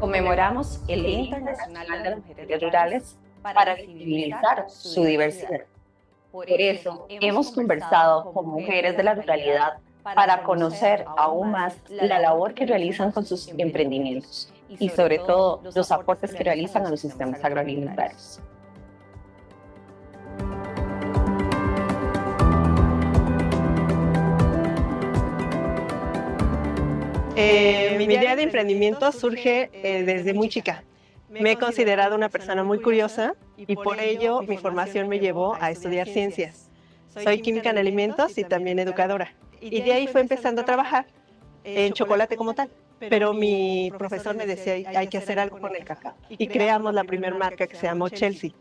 conmemoramos el Día Internacional de las Mujeres Rurales para visibilizar su diversidad. Por eso hemos conversado con mujeres de la ruralidad para conocer aún más la labor que realizan con sus emprendimientos y sobre todo los aportes que realizan a los sistemas agroalimentarios. Mi idea de emprendimiento surge desde muy chica. Me he considerado una persona muy curiosa y por ello mi formación me llevó a estudiar ciencias. Soy química en alimentos y también educadora. Y de ahí fue empezando a trabajar en chocolate como tal. Pero mi profesor me decía, hay que hacer algo con el cacao. Y creamos la primera marca que se llamó Chelsea,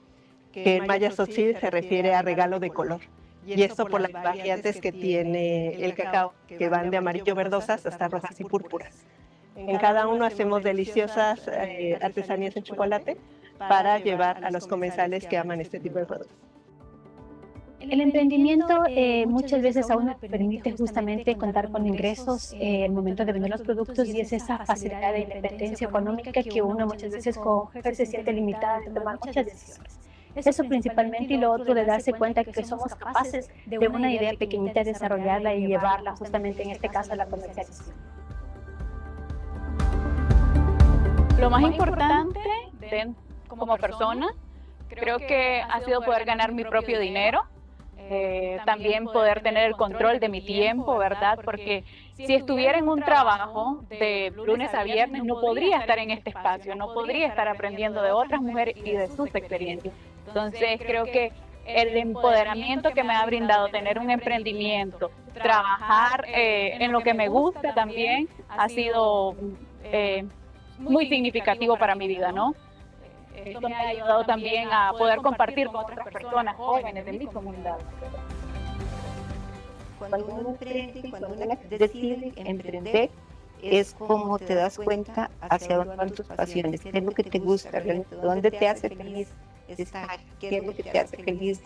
que en maya tzotzil se refiere a regalo de color. Y esto por las variantes que tiene el cacao, que van de amarillo verdosas hasta rojas y púrpuras. En cada uno hacemos deliciosas artesanías de chocolate para llevar a los comensales que aman este tipo de productos. El emprendimiento muchas veces a uno le permite justamente contar con ingresos al momento de vender los productos y es esa facilidad de independencia económica que uno muchas veces como mujer se siente limitada de tomar muchas decisiones. Eso principalmente, y lo otro de darse cuenta que somos capaces de una idea pequeñita desarrollarla y llevarla justamente en este caso a la comercialización. Lo más importante como persona creo que ha sido poder ganar mi propio dinero, también poder tener el control de mi tiempo, ¿verdad? Porque si estuviera en un trabajo de lunes a viernes no podría estar en este espacio, no podría estar aprendiendo de otras mujeres y de sus experiencias. Entonces creo que el empoderamiento que me ha brindado tener un emprendimiento, trabajar en lo que me gusta también ha sido muy significativo para mi vida, ¿no? Esto me ha ayudado también a poder compartir con otras personas jóvenes de mi comunidad. Cuando uno emprende, cuando uno decide emprender, es como te das cuenta hacia dónde van tus pasiones, qué es lo que te gusta, realmente, dónde te hace feliz estar, qué es lo que te hace feliz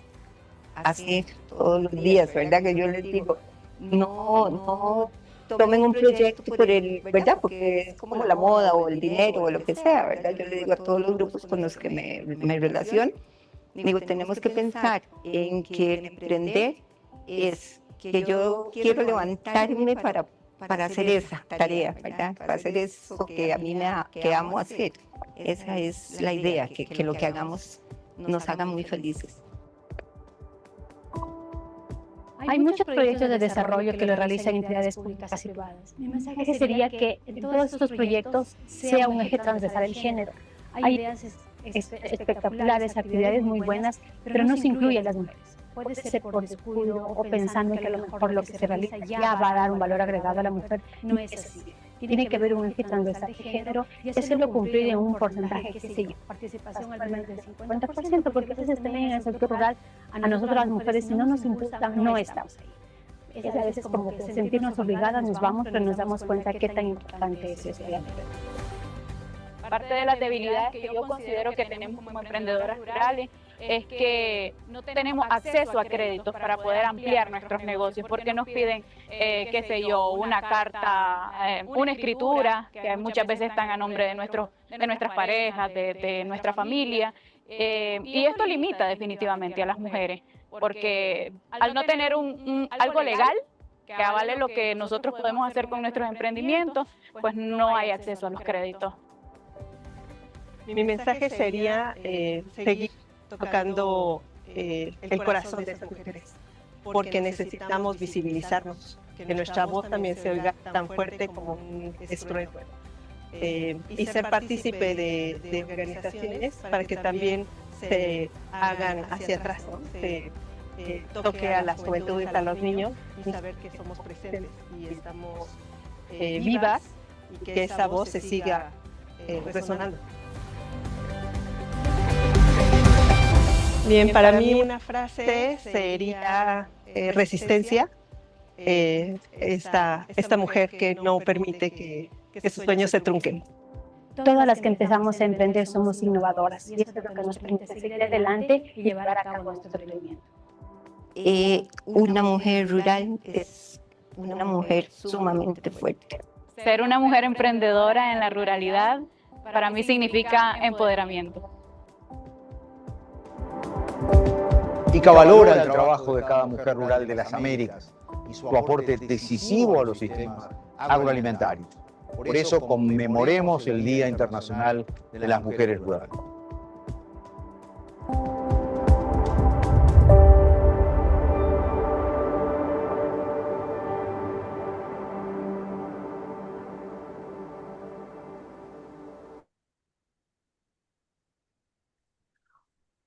hacer todos los días, ¿verdad? Que yo les digo, no tomen un proyecto por ¿verdad? Porque es como la moda o el dinero o lo que sea, ¿verdad? Yo le digo a todos los grupos con los que me relaciono, digo, tenemos que pensar en que el emprender es que yo quiero levantarme para hacer esa tarea, ¿verdad? Para hacer eso que a mí que amo hacer. Esa es la idea, que lo que hagamos nos haga muy felices. Hay muchos proyectos de desarrollo que lo realizan entidades públicas y privadas. Mi mensaje sería que en todos estos proyectos sea un eje transversal el género. Hay ideas espectaculares, actividades muy buenas, pero no se incluye a las mujeres. Puede ser por descuido o pensando que a lo mejor lo que se realiza ya va a dar un valor agregado a la mujer. No es así. Tiene que haber un eje transversal de género y hacerlo cumplir en un porcentaje, qué sé yo, participación al menos del 50%, porque a veces también en el sector rural, a nosotros las mujeres, si no nos impulsan, no estamos ahí. Es a veces como que sentirnos obligadas, nos vamos, pero nos damos cuenta qué tan importante es eso. Parte de las debilidades que yo considero que tenemos como emprendedoras rurales es que no tenemos acceso a créditos para poder ampliar nuestros negocios, porque nos piden, qué sé yo, una carta, una escritura, que muchas veces están a nombre de nuestras parejas, de nuestra familia, y esto limita definitivamente a las mujeres, porque al no tener algo legal que avale lo que nosotros podemos hacer con nuestros emprendimientos, pues no hay acceso a los créditos. Mi mensaje sería seguir tocando el corazón de esas mujeres, porque necesitamos visibilizarnos, que nuestra voz también se oiga tan fuerte como un estruendo, y ser partícipe de organizaciones para que también se hagan hacia atrás, ¿no? Se toque a la juventud y a los niños y saber que somos presentes y estamos vivas y que esa voz se siga resonando. Bien, para mí una frase sería resistencia. Esta mujer que no permite que sus sueños se trunquen. Todas las que empezamos a emprender somos innovadoras y eso es lo que nos permite seguir adelante y llevar a cabo nuestro emprendimiento. Una mujer rural es una mujer sumamente fuerte. Ser una mujer emprendedora en la ruralidad Para mí significa empoderamiento. ICA valora el trabajo de cada mujer rural de las Américas y su aporte decisivo a los sistemas agroalimentarios. Por eso conmemoremos el Día Internacional de las Mujeres Rurales.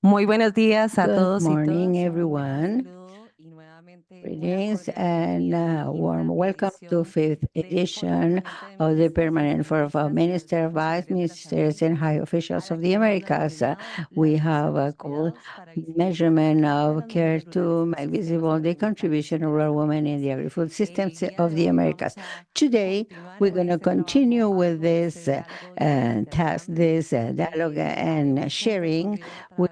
Muy buenos días a todos y Good morning, todas. everyone. Greetings and warm welcome to fifth edition of the Permanent Forum of Minister, Vice Ministers, and High Officials of the Americas. We have a called measurement of care to make visible the contribution of rural women in the agri-food systems of the Americas. Today, we're going to continue with this task, this dialogue and sharing. We're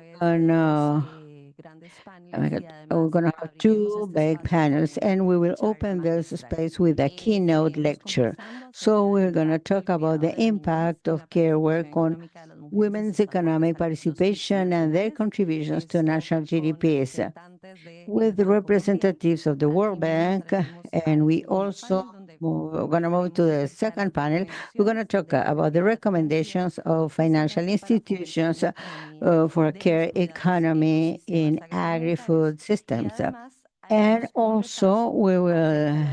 going to have two big panels, and we will open this space with a keynote lecture. So we're going to talk about the impact of care work on women's economic participation and their contributions to national GDPs with the representatives of the World Bank, and we also we're going to move to the second panel. We're going to talk about the recommendations of financial institutions for a care economy in agri-food systems. And also, we will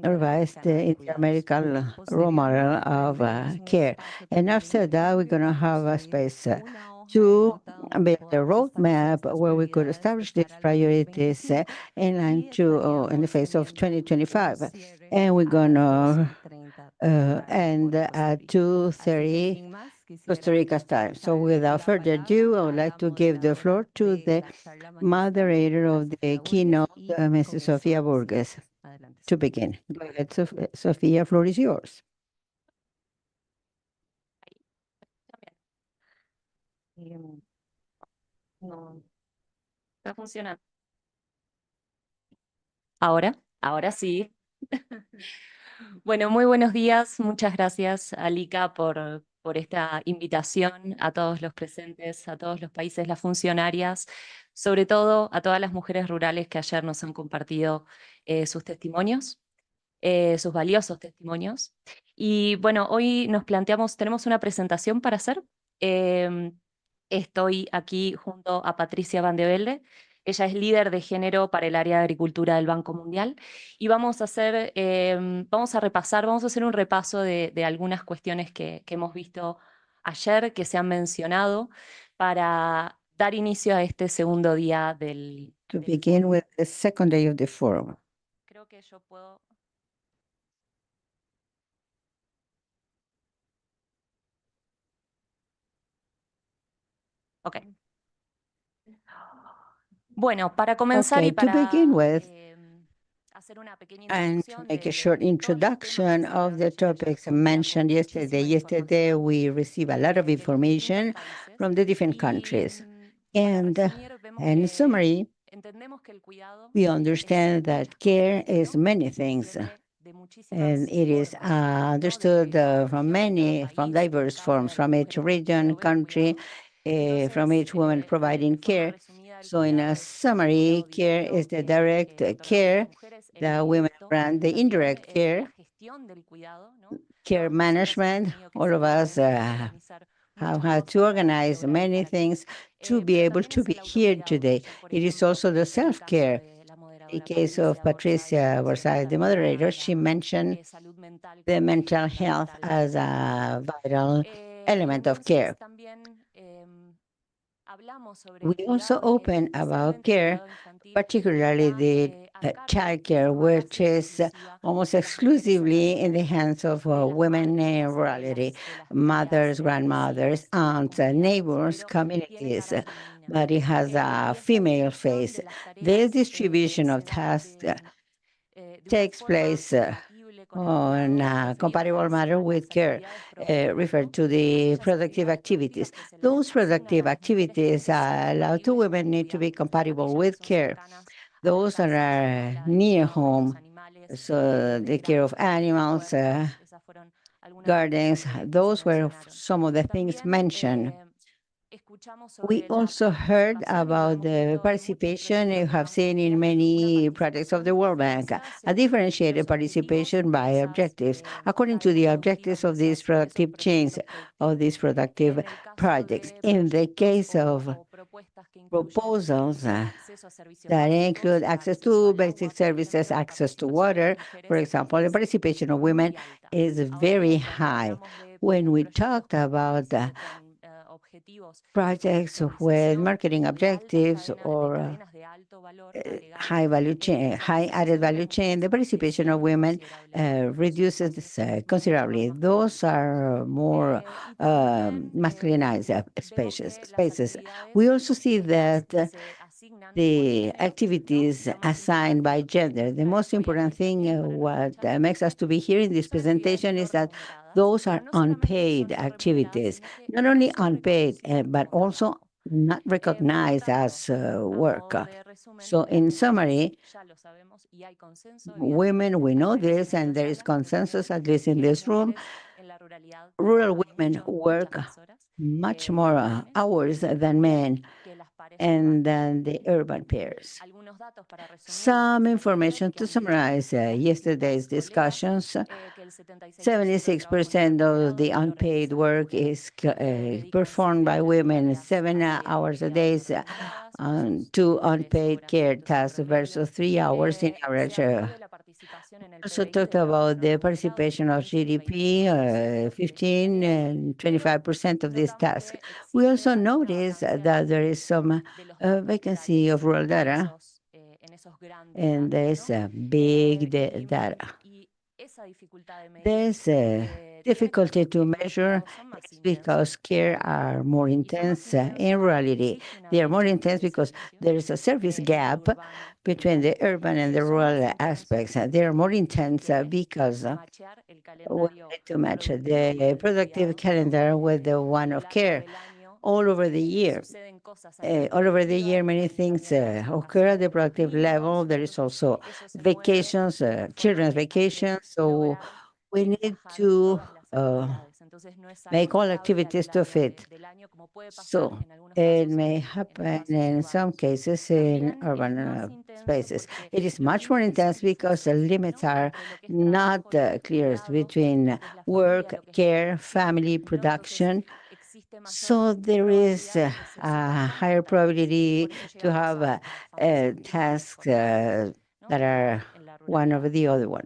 revise the inter-American role model of care. And after that, we're going to have a space to build a roadmap where we could establish these priorities in line to in the face of 2025. And we're going to end at 2:30 Costa Rica's time. So without further ado, I would like to give the floor to the moderator of the keynote, Mrs. Sofia Burgess, to begin. Go ahead, Sofia, floor is yours. No, está funcionando. Ahora sí. Bueno, muy buenos días. Muchas gracias, Alika, por esta invitación a todos los presentes, a todos los países, las funcionarias, sobre todo a todas las mujeres rurales que ayer nos han compartido sus testimonios, sus valiosos testimonios. Y bueno, hoy tenemos una presentación para hacer. Estoy aquí junto a Patricia Van de Velde. Ella es líder de género para el área de agricultura del Banco Mundial y vamos a hacer un repaso de algunas cuestiones que hemos visto ayer, que se han mencionado, para dar inicio a este segundo día del To begin with the second day of the forum. Creo que yo puedo... Ok. Bueno, para comenzar y para hacer una pequeña introducción and make a short introduction of the topics mentioned yesterday. Yesterday, we received a lot of information from the different countries. And in summary, we understand that care is many things. And it is understood from diverse forms, from each region, country, from each woman providing care. So in a summary, care is the direct care, the women run the indirect care, care management. All of us have had to organize many things to be able to be here today. It is also the self-care. In the case of Patricia Versailles, the moderator, she mentioned the mental health as a vital element of care. We also open about care, particularly the child care, which is almost exclusively in the hands of women in rurality, mothers, grandmothers, aunts, neighbors, communities, but it has a female face. This distribution of tasks takes place on a comparable manner with care, referred to the productive activities. Those productive activities allow two women need to be compatible with care. Those that are near home, so the care of animals, gardens. Those were some of the things mentioned. We also heard about the participation you have seen in many projects of the World Bank, a differentiated participation by objectives, according to the objectives of these productive chains, of these productive projects. In the case of proposals that include access to basic services, access to water, for example, the participation of women is very high. When we talked about projects with marketing objectives or high value chain, high added value chain, the participation of women reduces considerably. Those are more masculinized spaces. We also see that the activities assigned by gender. The most important thing, what makes us to be here in this presentation is that those are unpaid activities, not only unpaid, but also not recognized as work. So in summary, women, we know this, and there is consensus, at least in this room, rural women work much more hours than men and than the urban pairs. Some information to summarize yesterday's discussions. 76% of the unpaid work is performed by women, 7 hours a day, to unpaid care tasks versus 3 hours in average. Also talked about the participation of GDP, 15 and 25% of this task. We also noticed that there is some vacancy of rural data, and there's a big data. There's a difficulty to measure because care are more intense in rurality. They are more intense because there is a service gap between the urban and the rural aspects. They are more intense because we need to match the productive calendar with the one of care all over the year. All over the year, many things occur at the productive level. There is also vacations, children's vacations. So we need to make all activities to fit. So it may happen in some cases in urban spaces. It is much more intense because the limits are not clear between work, care, family, production. So there is a higher probability to have tasks that are one over the other one.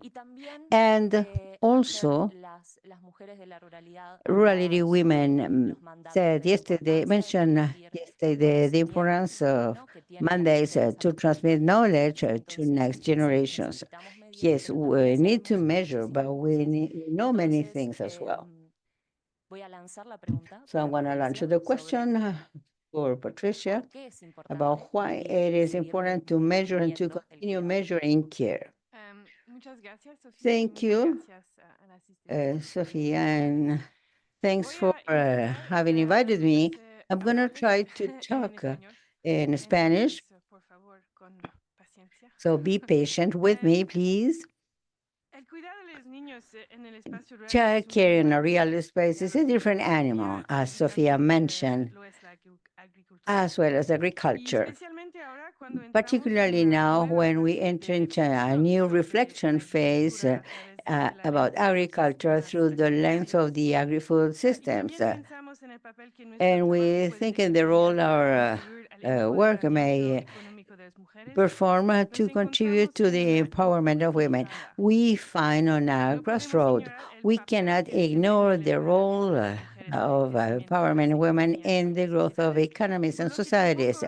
And also, rurality women mentioned yesterday the importance of mandates to transmit knowledge to next generations. Yes, we need to measure, but we know many things as well. So I'm going to launch the question for Patricia about why it is important to measure and to continue measuring care. Thank you, Sofia, and thanks for having invited me. I'm going to try to talk in Spanish, so be patient with me, please. Child care in a real space is a different animal, as Sofia mentioned, as well as agriculture. Particularly now when we enter into a new reflection phase about agriculture through the lens of the agri-food systems. And we think in the role our work may perform to contribute to the empowerment of women. We find on a crossroad, we cannot ignore the role of empowerment of women in the growth of economies and societies.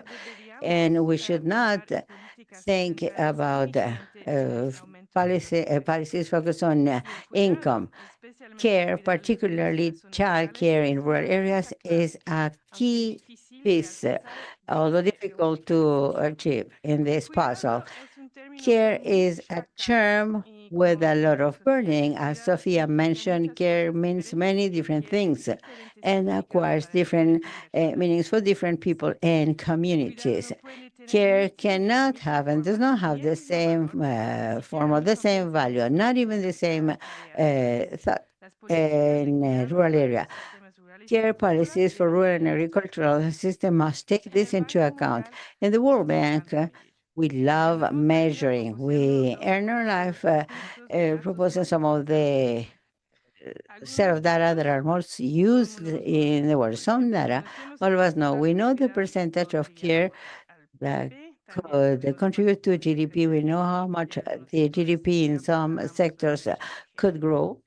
And we should not think about policies focused on income. Care, particularly child care in rural areas, is a key piece, although difficult to achieve in this puzzle. Care is a term with a lot of burden. As Sofia mentioned, care means many different things and acquires different meanings for different people and communities. Care cannot have and does not have the same form or the same value, not even the same thought in rural area. Care policies for rural and agricultural system must take this into account. In the World Bank, we love measuring. We earn our life proposing some of the set of data that are most used in the world. Some data, all of us know. We know the percentage of care that could contribute to GDP. We know how much the GDP in some sectors could grow.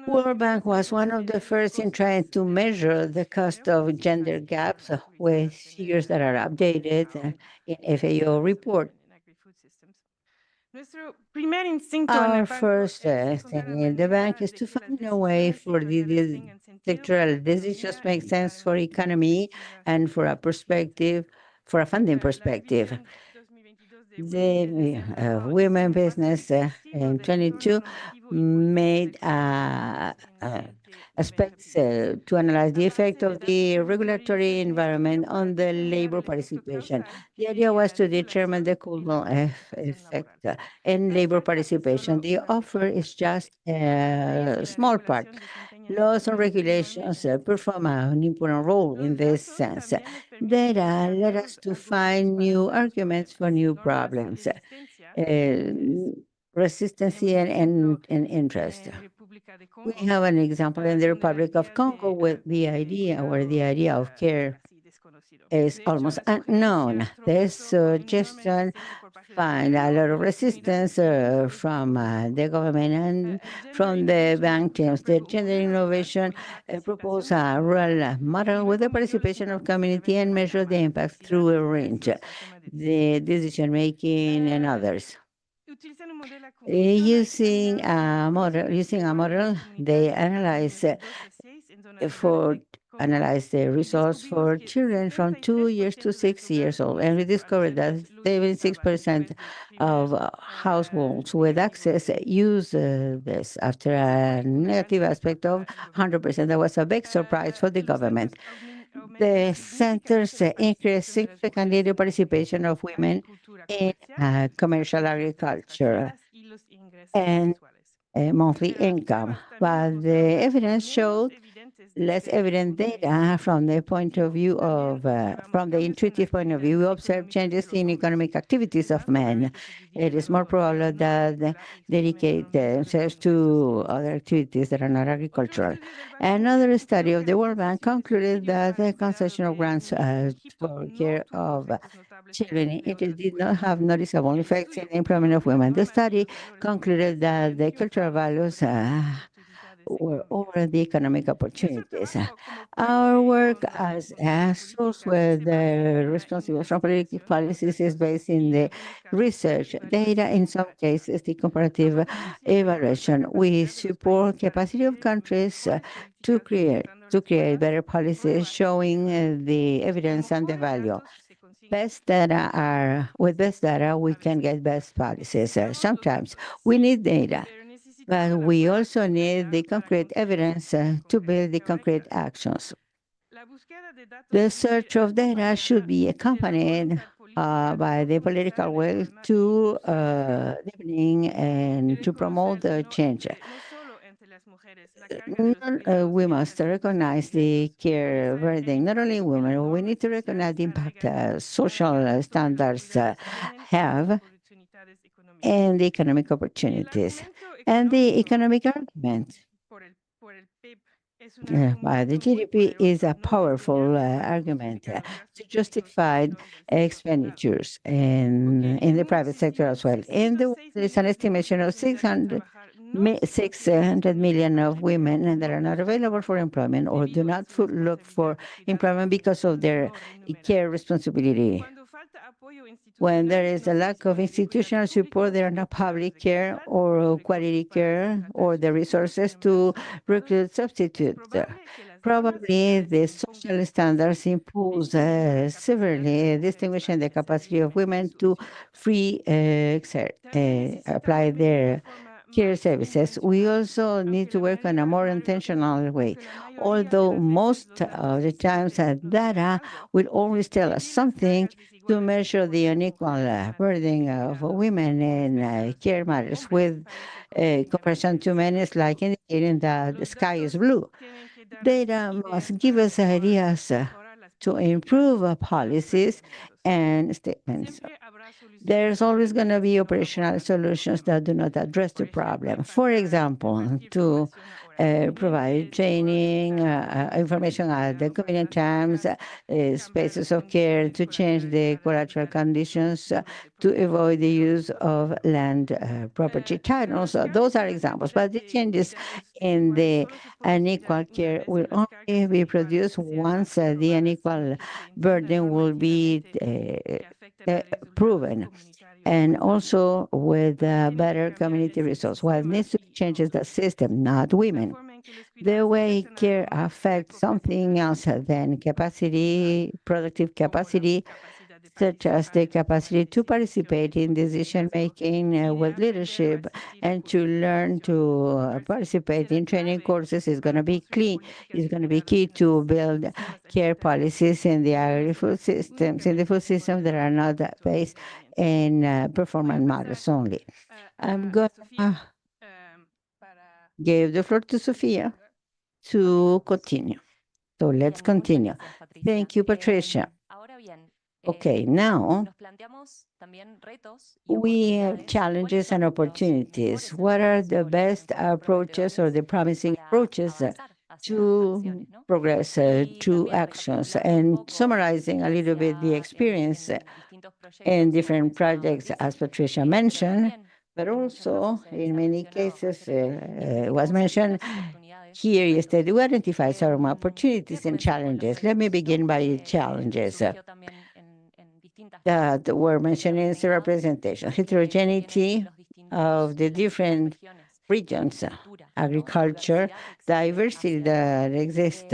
World Bank was one of the first in trying to measure the cost of gender gaps with figures that are updated in FAO report. Our first thing in the bank is to find a way for the sectoral decisions make sense for economy and for a perspective, for a funding perspective. The women business in 22 made aspects to analyze the effect of the regulatory environment on the labor participation. The idea was to determine the cumulative effect in labor participation. The offer is just a small part. Laws and regulations perform an important role in this sense. Data led us to find new arguments for new problems, resistance and interest. We have an example in the Republic of Congo with the idea, where the idea of care is almost unknown. This suggestion find a lot of resistance from the government and from the bank teams. The gender innovation propose a rural model with the participation of community and measure the impact through a range, the decision making and others. Using a model, they analyze the results for children from 2 years to 6 years old, and we discovered that 76% of households with access use this after a negative aspect of 100%. That was a big surprise for the government. The centers increased significantly the participation of women in commercial agriculture and monthly income, but the evidence showed less evident data from the point of view of, from the intuitive point of view. We observe changes in economic activities of men. It is more probable that they dedicate themselves to other activities that are not agricultural. Another study of the World Bank concluded that the concession of grants for care of children, it did not have noticeable effects in the employment of women. The study concluded that the cultural values were over the economic opportunities. Our work as a source with the responsible for political policies is based in the research data, in some cases the comparative evaluation. We support capacity of countries to create better policies showing the evidence and the value. Best data, we can get best policies. Sometimes we need data, but we also need the concrete evidence to build the concrete actions. The search of data should be accompanied by the political will to deepening and to promote the change. We must recognize the care burden, not only women. We need to recognize the impact social standards have and the economic opportunities. And the economic argument by the GDP is a powerful argument to justify expenditures in the private sector as well. There is an estimation of 600 million of women that are not available for employment or do not look for employment because of their care responsibility. When there is a lack of institutional support, there are no public care or quality care or the resources to recruit substitutes. Probably the social standards impose severely distinguishing the capacity of women to apply their care services. We also need to work on a more intentional way. Although most of the times data will always tell us something to measure the unequal burden of women in care matters with comparison to men is like indicating that the sky is blue. Data must give us ideas to improve policies and statements. There's always going to be operational solutions that do not address the problem. For example, to provide training, information at the convenient times, spaces of care, to change the collateral conditions, to avoid the use of land property titles. Those are examples, but the changes in the unequal care will only be produced once the unequal burden will be proven, and also with better community results. What needs to change is the system, not women. The way care affects something else than capacity, productive capacity, such as the capacity to participate in decision making with leadership and to learn to participate in training courses is going to be key. Is going to be key to build care policies in the agri-food systems, in the food system that are not based in performance models only. I'm going to give the floor to Sofia to continue. So let's continue. Thank you, Patricia. Okay, now we have challenges and opportunities. What are the best approaches or the promising approaches to progress to actions? And summarizing a little bit the experience in different projects, as Patricia mentioned, but also in many cases was mentioned here yesterday, we identify some opportunities and challenges. Let me begin by challenges that were mentioned in the representation. Heterogeneity of the different regions, agriculture, diversity that exists,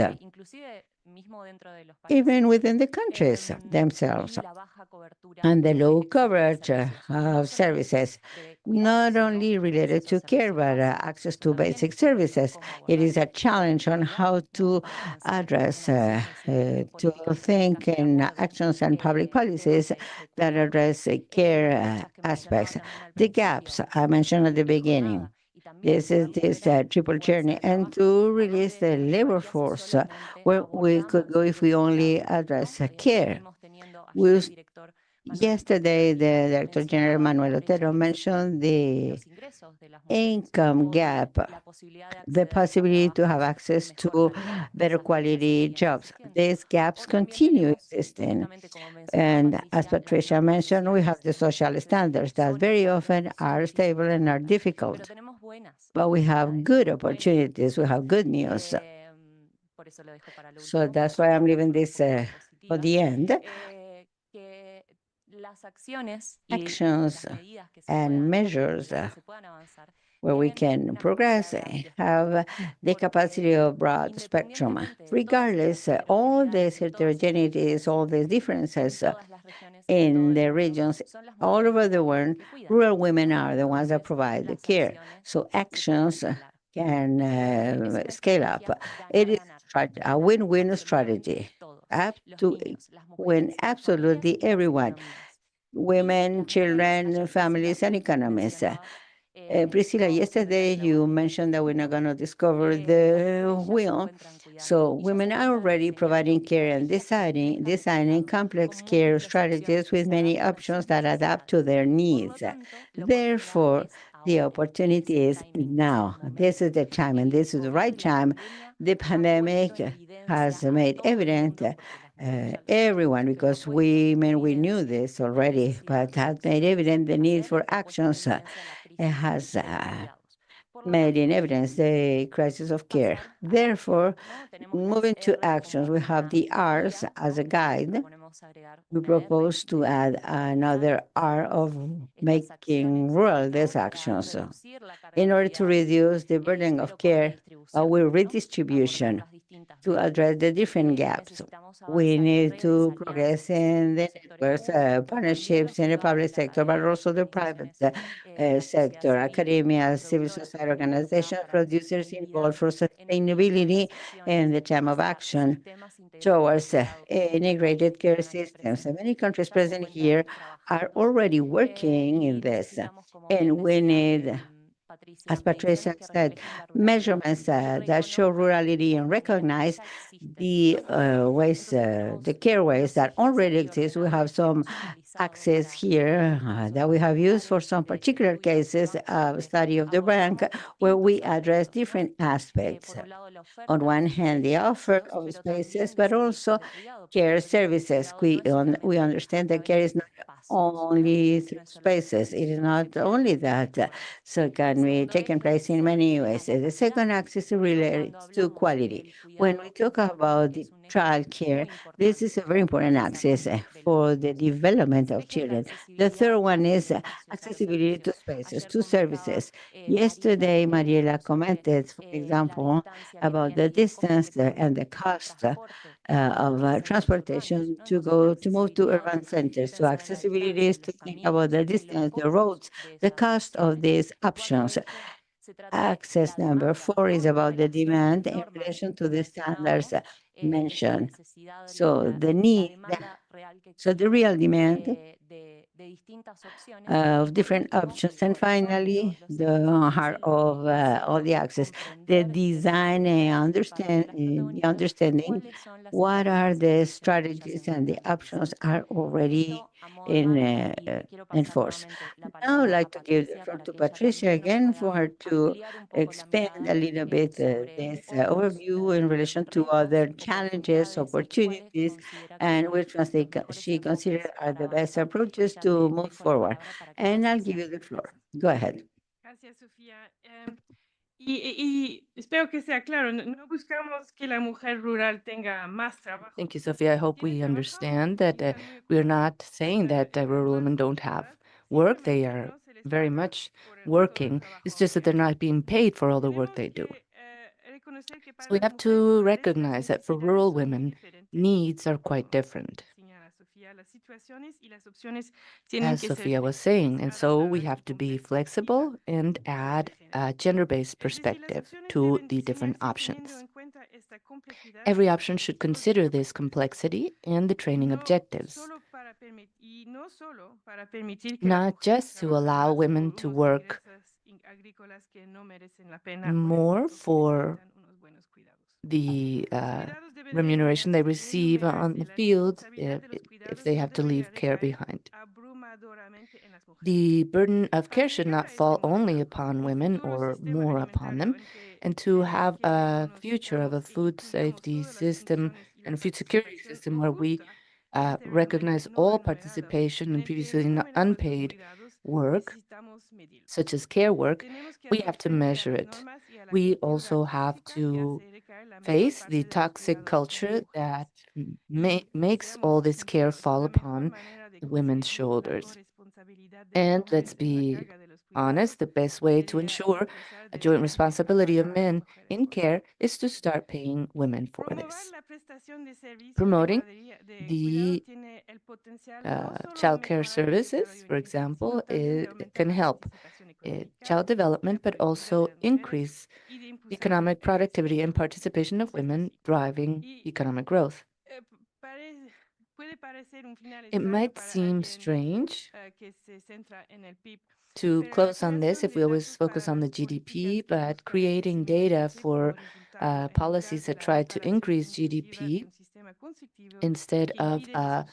even within the countries themselves, and the low coverage of services, not only related to care, but access to basic services. It is a challenge on how to address, to think in actions and public policies that address care aspects. The gaps I mentioned at the beginning. This is this triple journey, and to release the labor force where we could go if we only address care. Yesterday, the Director General Manuel Otero mentioned the income gap, the possibility to have access to better quality jobs. These gaps continue existing. And as Patricia mentioned, we have the social standards that very often are stable and are difficult. But we have good opportunities, we have good news. So that's why I'm leaving this for the end. Actions and measures where we can progress have the capacity of broad spectrum. Regardless, all these heterogeneities, all these differences in the regions all over the world, rural women are the ones that provide the care. So actions can scale up. It is a win-win strategy up to win absolutely everyone, women, children, families, and economies. Priscilla, yesterday you mentioned that we're not going to discover the wheel. So women are already providing care and designing complex care strategies with many options that adapt to their needs. Therefore, the opportunity is now. This is the time, and this is the right time. The pandemic has made evident everyone, because we knew this already, but has made evident the need for actions. It has made in evidence the crisis of care. Therefore, moving to actions, we have the R's as a guide. We propose to add another R of making rural these actions. In order to reduce the burden of care, our redistribution to address the different gaps. We need to progress in the networks, partnerships in the public sector, but also the private sector, academia, civil society organizations, producers involved for sustainability in the time of action towards integrated care systems. And many countries present here are already working in this, and we need, as Patricia said, measurements that show rurality and recognize the ways, the care ways that already exist. We have some access here that we have used for some particular cases, study of the bank, where we address different aspects. On one hand, the offer of spaces, but also care services. We understand that care is not only through spaces. It is not only that. So can be taking place in many ways. The second axis relates to quality. When we talk about the child care, this is a very important axis for the development of children. The third one is accessibility to spaces, to services. Yesterday, Mariela commented, for example, about the distance and the cost of transportation to move to urban centers. So accessibility is to think about the distance, the roads, the cost of these options. Access number 4 is about the demand in relation to the standards mentioned. So the need, so the real demand of different options. And finally, the heart of all the access, the design and the understanding what are the strategies and the options are already in force. Now I'd like to give the floor to Patricia again for her to expand a little bit this overview in relation to other challenges, opportunities, and which ones she considers are the best approaches to move forward. And I'll give you the floor. Go ahead. Gracias, Sofía. Y espero que sea claro, no buscamos que la mujer rural tenga más trabajo. Thank you, Sophia. I hope we understand that we're not saying that rural women don't have work. They are very much working. It's just that they're not being paid for all the work they do. So we have to recognize that for rural women, needs are quite different, as Sophia was saying. And so we have to be flexible and add a gender-based perspective to the different options. Every option should consider this complexity and the training objectives, not just to allow women to work more for the remuneration they receive on the field if they have to leave care behind. The burden of care should not fall only upon women or more upon them, and to have a future of a food safety system and a food security system where we recognize all participation in previously unpaid work, such as care work, we have to measure it. We also have to face the toxic culture that makes all this care fall upon the women's shoulders. And let's be honest, the best way to ensure a joint responsibility of men in care is to start paying women for this. Promoting the child care services, for example, it can help child development, but also increase economic productivity and participation of women, driving economic growth. It might seem strange to close on this if we always focus on the GDP, but creating data for policies that try to increase GDP instead of a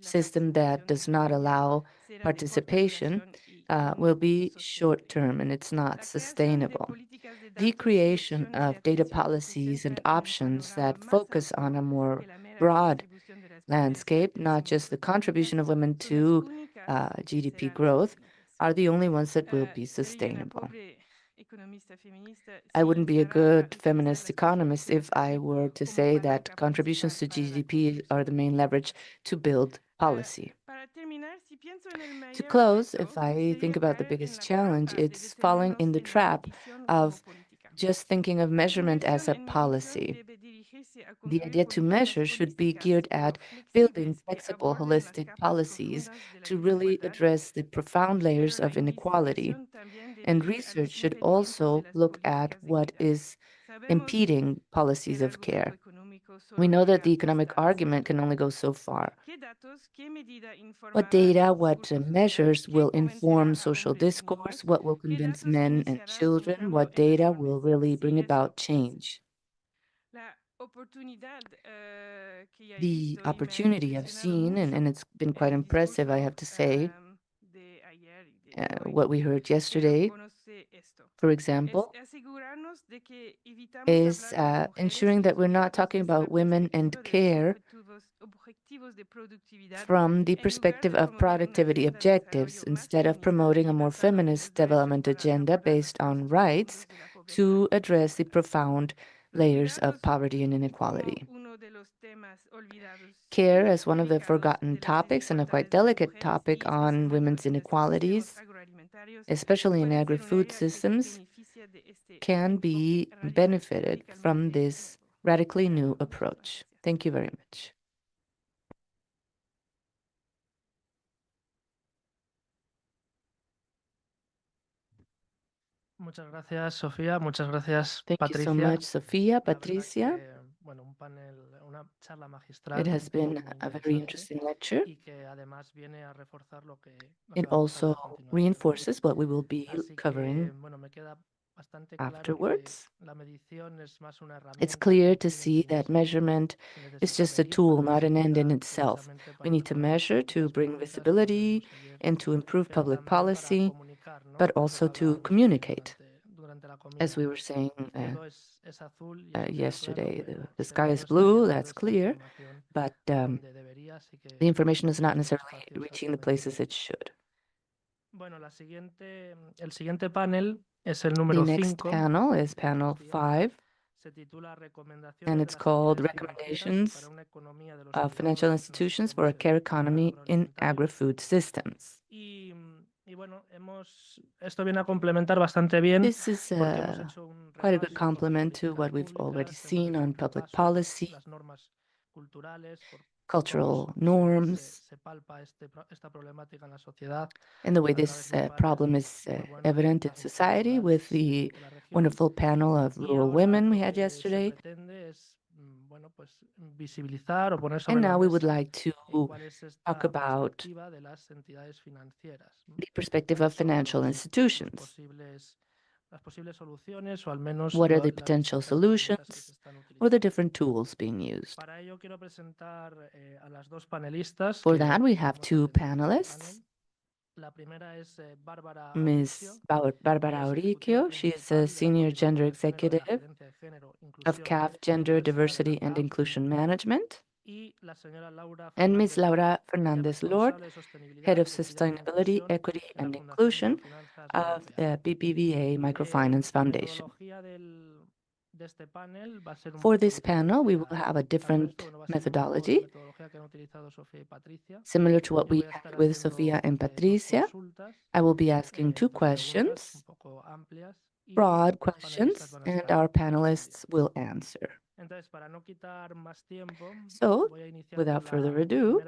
system that does not allow participation will be short-term, and it's not sustainable. The creation of data policies and options that focus on a more broad landscape, not just the contribution of women to GDP growth, are the only ones that will be sustainable. I wouldn't be a good feminist economist if I were to say that contributions to GDP are the main leverage to build policy. To close, if I think about the biggest challenge, it's falling in the trap of just thinking of measurement as a policy. The idea to measure should be geared at building flexible, holistic policies to really address the profound layers of inequality. And research should also look at what is impeding policies of care. We know that the economic argument can only go so far. What data, what measures will inform social discourse? What will convince men and children? What data will really bring about change? The opportunity I've seen, and it's been quite impressive, I have to say, what we heard yesterday, for example, is ensuring that we're not talking about women and care from the perspective of productivity objectives, instead of promoting a more feminist development agenda based on rights to address the profound layers of poverty and inequality. Care as one of the forgotten topics and a quite delicate topic on women's inequalities, especially in agri-food systems, can be benefited from this radically new approach. Thank you very much. Muchas gracias, Sofía. Muchas gracias, Thank you so much, Sofia, Patricia. It has been a very interesting lecture. It also reinforces what we will be covering afterwards. It's clear to see that measurement is just a tool, not an end in itself. We need to measure to bring visibility and to improve public policy, but also to communicate. As we were saying yesterday, the sky is blue, that's clear, but the information is not necessarily reaching the places it should. The next panel is panel 5, and it's called Recommendations of Financial Institutions for a Care Economy in Agri-Food Systems. This is quite a good complement to what we've already seen on public policy, cultural norms, and the way this problem is evident in society with the wonderful panel of rural women we had yesterday. And now we would like to talk about the perspective of financial institutions. What are the potential solutions or the different tools being used? For that, we have two panelists. Ms. Bárbara Auriquio, she is a senior gender executive of CAF Gender Diversity and Inclusion Management. And Ms. Laura Fernández Lord, Head of Sustainability, Equity and Inclusion of the BBVA Microfinance Foundation. For this panel, we will have a different methodology, similar to what we had with Sofia and Patricia. I will be asking two questions, broad questions, and our panelists will answer. So, without further ado,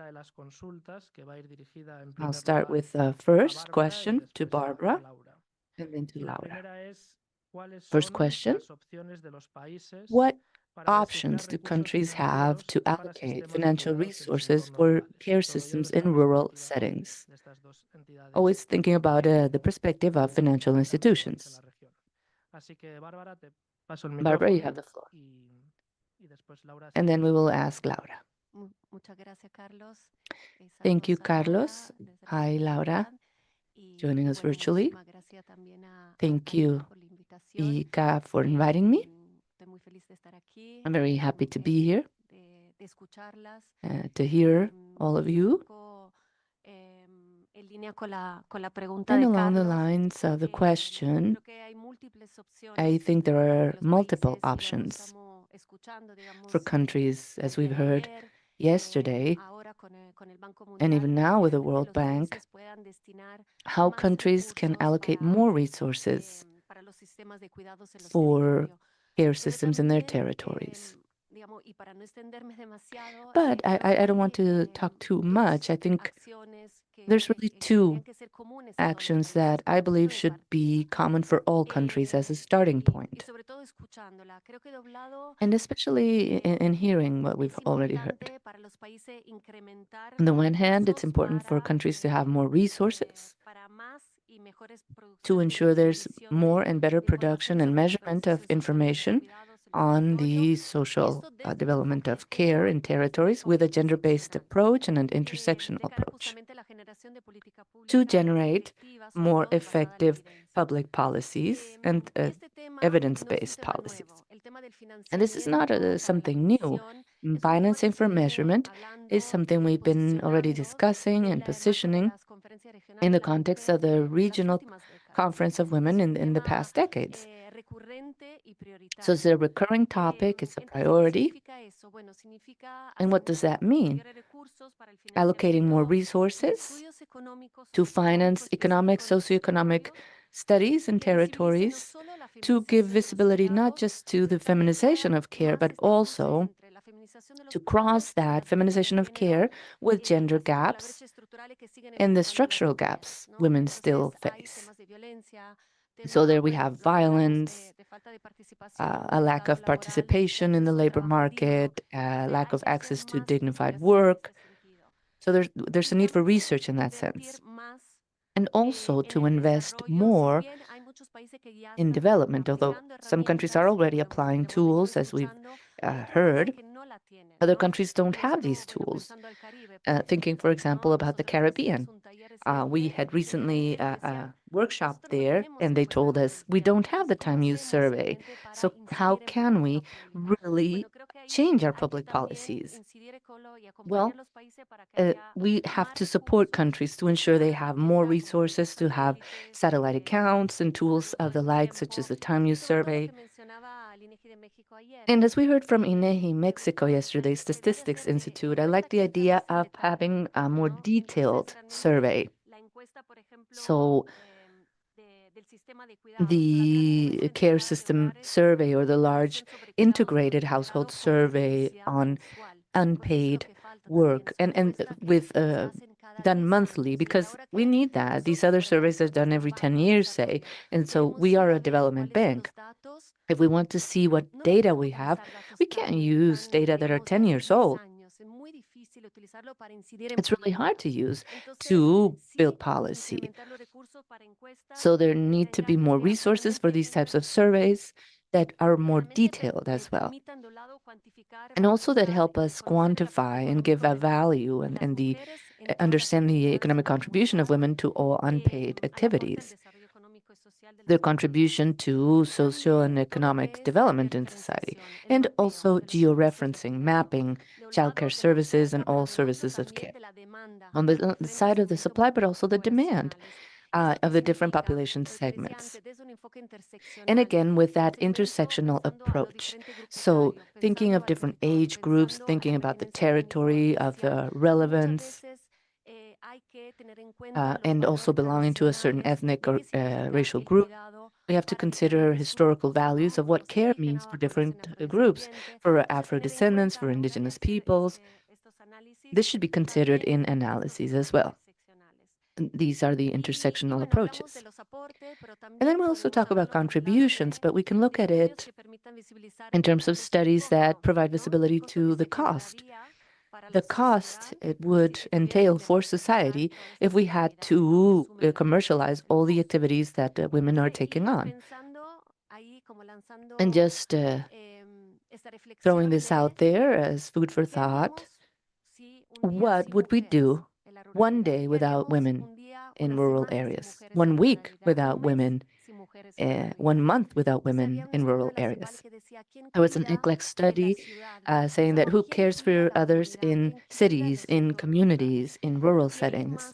I'll start with the first question to Barbara and then to Laura. First question, what options do countries have to allocate financial resources for care systems in rural settings? Always thinking about the perspective of financial institutions. Barbara, you have the floor. And then we will ask Laura. Thank you, Carlos. Hi, Laura, joining us virtually. Thank you, ICA, for inviting me. I'm very happy to be here, to hear all of you. And along the lines of the question, I think there are multiple options for countries, as we've heard yesterday, and even now with the World Bank, how countries can allocate more resources for care systems in their territories. But I don't want to talk too much. I think there's really two actions that I believe should be common for all countries as a starting point. And especially in hearing what we've already heard. On the one hand, it's important for countries to have more resources to ensure there's more and better production and measurement of information on the social development of care in territories with a gender-based approach and an intersectional approach to generate more effective public policies and evidence-based policies. And this is not something new. Financing for measurement is something we've been already discussing and positioning in the context of the Regional Conference of Women in the past decades. So it's a recurring topic, it's a priority. And what does that mean? Allocating more resources to finance economic, socioeconomic studies in territories to give visibility not just to the feminization of care, but also to cross that feminization of care with gender gaps and the structural gaps women still face. So there we have violence, a lack of participation in the labor market, lack of access to dignified work. So there's a need for research in that sense. And also to invest more in development, although some countries are already applying tools, as we've heard. Other countries don't have these tools. Thinking, for example, about the Caribbean. We had recently a workshop there, and they told us we don't have the time use survey. So how can we really change our public policies? Well, we have to support countries to ensure they have more resources to have satellite accounts and tools of the like, such as the time use survey. And as we heard from INEGI Mexico yesterday, Statistics Institute, I like the idea of having a more detailed survey. So the care system survey or the large integrated household survey on unpaid work and with done monthly, because we need that. These other surveys are done every 10 years, say, and so we are a development bank. If we want to see what data we have, we can't use data that are 10 years old. It's really hard to use to build policy. So there need to be more resources for these types of surveys that are more detailed as well. And also that help us quantify and give a value and the understand the economic contribution of women to all unpaid activities, their contribution to social and economic development in society, and also georeferencing, mapping childcare services and all services of care on the side of the supply, but also the demand of the different population segments. And again, with that intersectional approach. So thinking of different age groups, thinking about the territory of the relevance, and also belonging to a certain ethnic or racial group. We have to consider historical values of what care means for different groups, for Afro-descendants, for indigenous peoples. This should be considered in analyses as well. These are the intersectional approaches. And then we'll also talk about contributions, but we can look at it in terms of studies that provide visibility to the cost. The cost it would entail for society if we had to commercialize all the activities that women are taking on. And just throwing this out there as food for thought, what would we do one day without women in rural areas, 1 week without women, 1 month without women in rural areas? There was an ECLEC study saying that who cares for others in cities, in communities, in rural settings?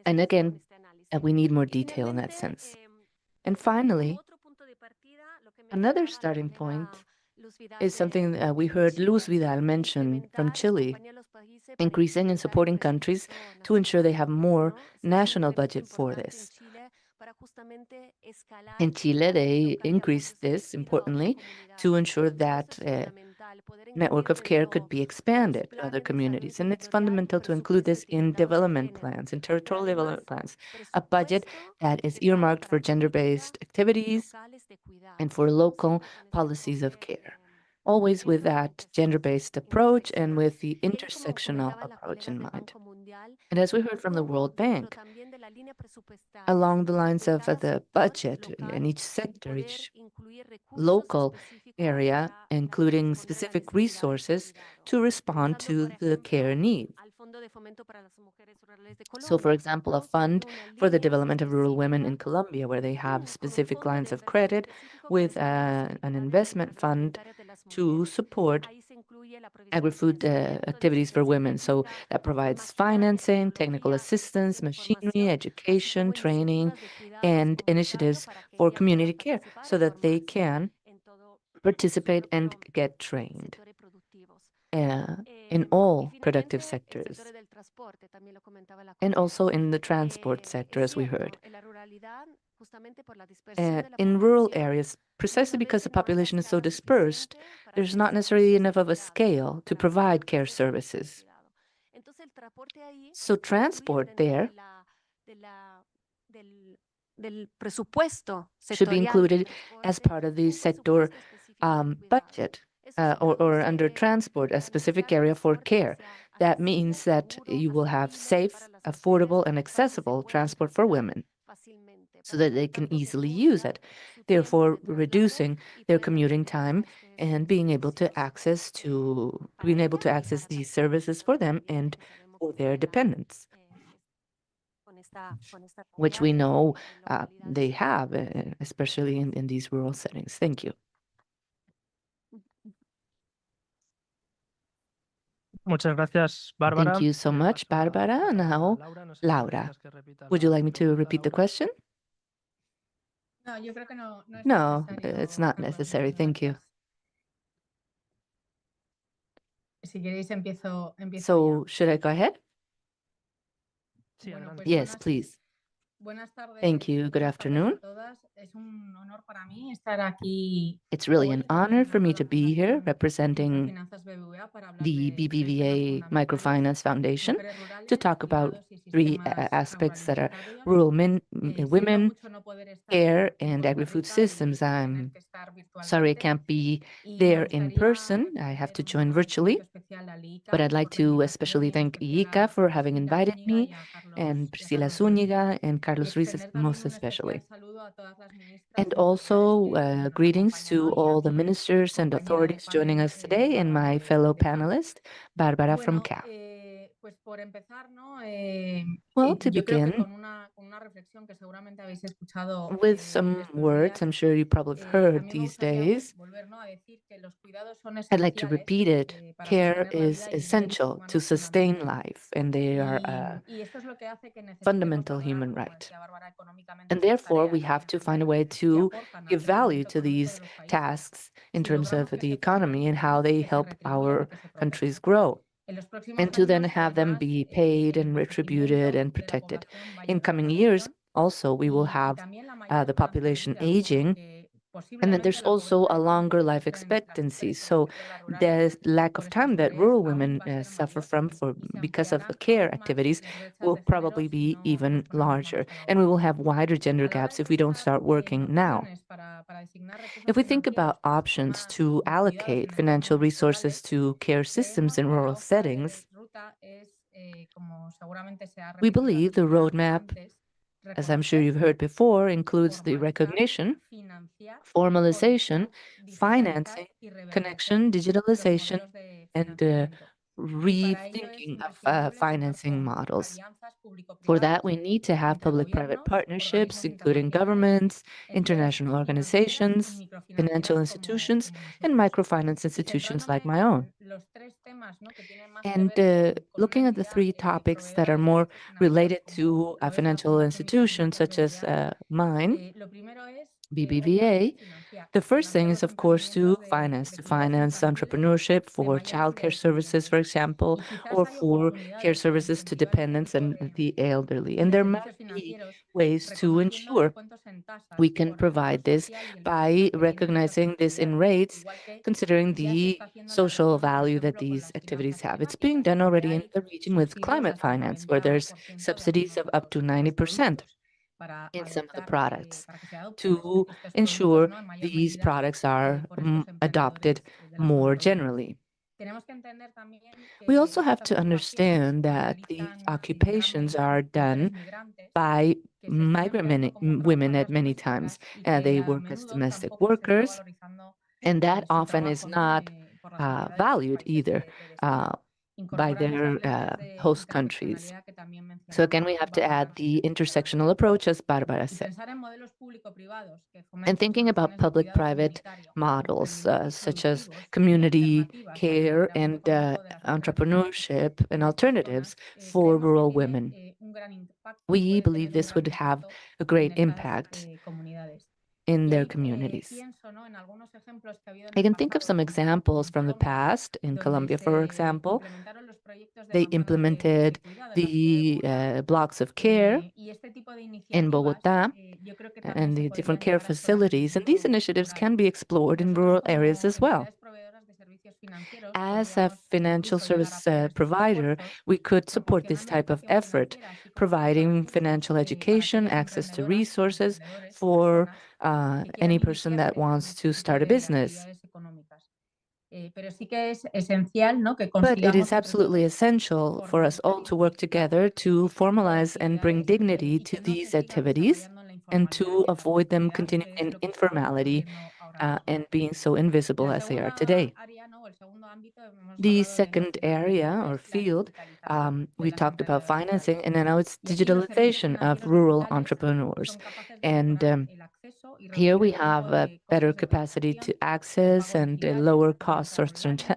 And again, we need more detail in that sense. And finally, another starting point is something we heard Luz Vidal mention from Chile, increasing and supporting countries to ensure they have more national budget for this. In Chile, they increased this importantly to ensure that network of care could be expanded to other communities. And it's fundamental to include this in development plans, in territorial development plans, a budget that is earmarked for gender-based activities and for local policies of care. Always with that gender-based approach and with the intersectional approach in mind. And as we heard from the World Bank, along the lines of the budget in each sector, each local area, including specific resources to respond to the care needs. So, for example, a fund for the development of rural women in Colombia, where they have specific lines of credit with an investment fund to support agri-food activities for women. So that provides financing, technical assistance, machinery, education, training, and initiatives for community care so that they can participate and get trained in all productive sectors, and also in the transport sector, as we heard. In rural areas, precisely because the population is so dispersed, there's not necessarily enough of a scale to provide care services. So transport there should be included as part of the sector budget or under transport, a specific area for care. That means that you will have safe, affordable, and accessible transport for women so that they can easily use it, therefore reducing their commuting time and being able to access these services for them and for their dependents, which we know they have, especially in these rural settings. Thank you. Muchas gracias, Bárbara. Thank you so much, Bárbara. Now, Laura, would you like me to repeat the question? No, it's not necessary. Thank you. So, should I go ahead? Yes, please. Thank you. Good afternoon. It's really an honor for me to be here representing the BBVA Microfinance Foundation to talk about three aspects that are rural women, care, and agri-food systems. I'm sorry I can't be there in person. I have to join virtually. But I'd like to especially thank Iika for having invited me, and Priscila Zúñiga and Carlos Ruiz most especially. And also greetings to all the ministers and authorities joining us today and my fellow panelist, Bárbara from CAF. Well, to begin, with some words I'm sure you probably have heard these days, I'd like to repeat it. Care is essential to sustain life, and they are a fundamental human right. And therefore, we have to find a way to give value to these tasks in terms of the economy and how they help our countries grow, and to then have them be paid and retributed and protected. In coming years, also, we will have the population aging, and then there's also a longer life expectancy. So the lack of time that rural women suffer from because of the care activities will probably be even larger. And we will have wider gender gaps if we don't start working now. If we think about options to allocate financial resources to care systems in rural settings, we believe the roadmap, as I'm sure you've heard before, includes the recognition, formalization, financing, connection, digitalization, and rethinking of financing models. For that, we need to have public-private partnerships, including governments, international organizations, financial institutions, and microfinance institutions like my own. And looking at the three topics that are more related to a financial institution, such as mine, BBVA, the first thing is, of course, to finance entrepreneurship for childcare services, for example, or for care services to dependents and the elderly. And there might be ways to ensure we can provide this by recognizing this in rates, considering the social value that these activities have. It's being done already in the region with climate finance, where there's subsidies of up to 90% in some of the products to ensure these products are adopted more generally. We also have to understand that these occupations are done by migrant women at many times. They work as domestic workers, and that often is not valued either by their host countries. So again, we have to add the intersectional approach, as Barbara said. And thinking about public-private models, such as community care and entrepreneurship and alternatives for rural women. We believe this would have a great impact in their communities. I can think of some examples from the past. In Colombia, for example, they implemented the blocks of care in Bogota and the different care facilities. And these initiatives can be explored in rural areas as well. As a financial service provider, we could support this type of effort, providing financial education, access to resources for any person that wants to start a business. But it is absolutely essential for us all to work together to formalize and bring dignity to these activities and to avoid them continuing in informality and being so invisible as they are today. The second area or field, we talked about financing, and now it's digitalization of rural entrepreneurs. And here we have a better capacity to access and lower costs of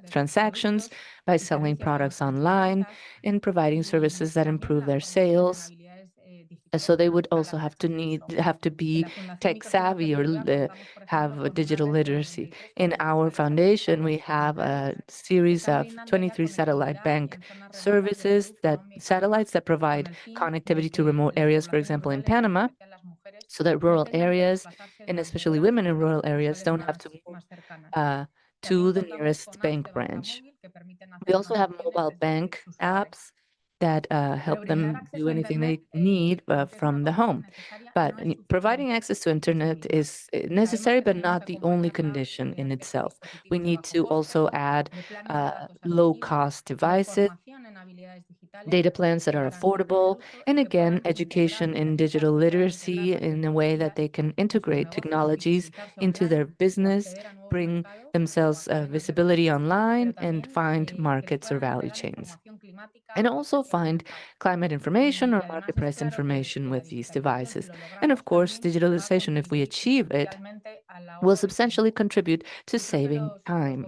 transactions by selling products online and providing services that improve their sales. So they would also have to be tech savvy or have a digital literacy. In our foundation, we have a series of 23 satellite bank services, satellites that provide connectivity to remote areas, for example, in Panama, so that rural areas, and especially women in rural areas, don't have to move to the nearest bank branch. We also have mobile bank apps that help them do anything they need from the home. But providing access to internet is necessary, but not the only condition in itself. We need to also add low-cost devices, data plans that are affordable, and again, education in digital literacy in a way that they can integrate technologies into their business, bring themselves visibility online, and find markets or value chains. And also find climate information or market price information with these devices. And of course, digitalization, if we achieve it, will substantially contribute to saving time.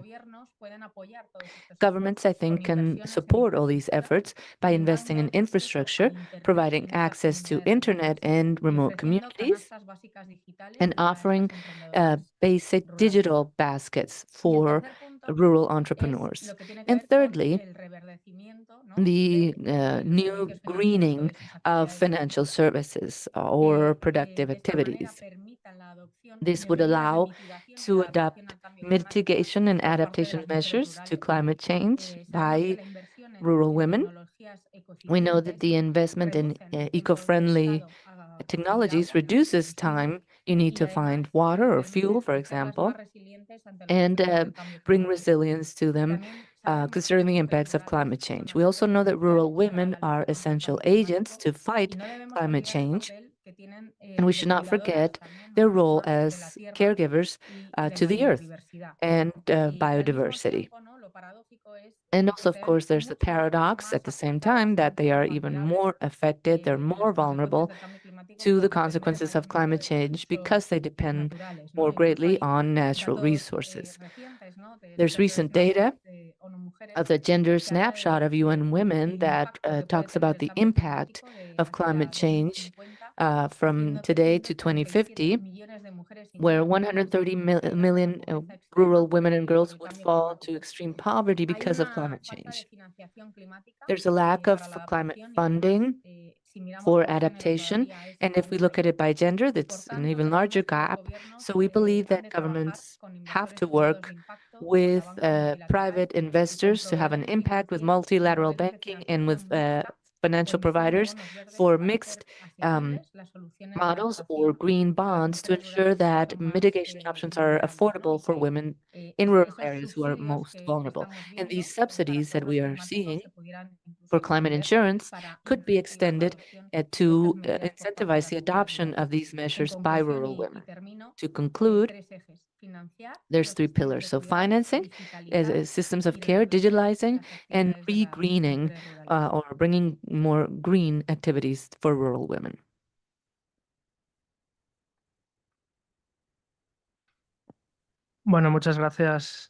Governments, I think, can support all these efforts by investing in infrastructure, providing access to internet and remote communities, and offering basic digital baskets for rural entrepreneurs. And thirdly, the new greening of financial services or productive activities. This would allow to adopt mitigation and adaptation measures to climate change by rural women. We know that the investment in eco-friendly technologies reduces time you need to find water or fuel, for example, and bring resilience to them, considering the impacts of climate change. We also know that rural women are essential agents to fight climate change, and we should not forget their role as caregivers to the earth and biodiversity. And also, of course, there's the paradox at the same time that they are even more affected, they're more vulnerable to the consequences of climate change because they depend more greatly on natural resources. There's recent data of the gender snapshot of UN Women that talks about the impact of climate change from today to 2050, where 130 million rural women and girls would fall to extreme poverty because of climate change. There's a lack of climate funding for adaptation, and if we look at it by gender, that's an even larger gap. So we believe that governments have to work with private investors to have an impact with multilateral banking and with financial providers for mixed models or green bonds to ensure that mitigation options are affordable for women in rural areas who are most vulnerable. And these subsidies that we are seeing for climate insurance could be extended to incentivize the adoption of these measures by rural women. To conclude, there's three pillars. So financing, systems of care, digitalizing, and re-greening or bringing more green activities for rural women. Bueno, muchas gracias,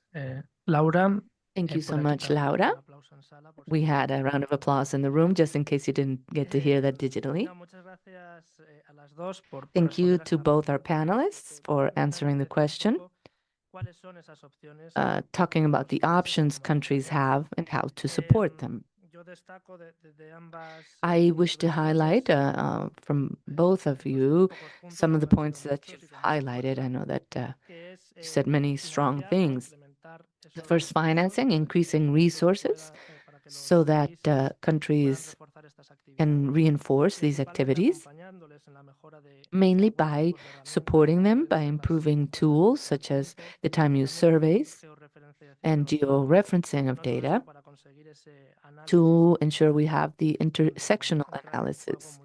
Laura. Thank you so por aquí much, también un Laura. aplauso en sala, por si We no. had a round of applause in the room, just in case you didn't get to hear that digitally. No, muchas gracias a las dos por Thank you responder a to esta both our pregunta. panelists for answering the question, ¿Cuáles son esas opciones talking about the options countries have and how to support them. Yo destaco de ambas I wish to highlight from both of you some of the points that you've highlighted. I know that you said many strong things. The first, financing, increasing resources so that countries can reinforce these activities, mainly by supporting them by improving tools such as the time use surveys and georeferencing of data to ensure we have the intersectional analysis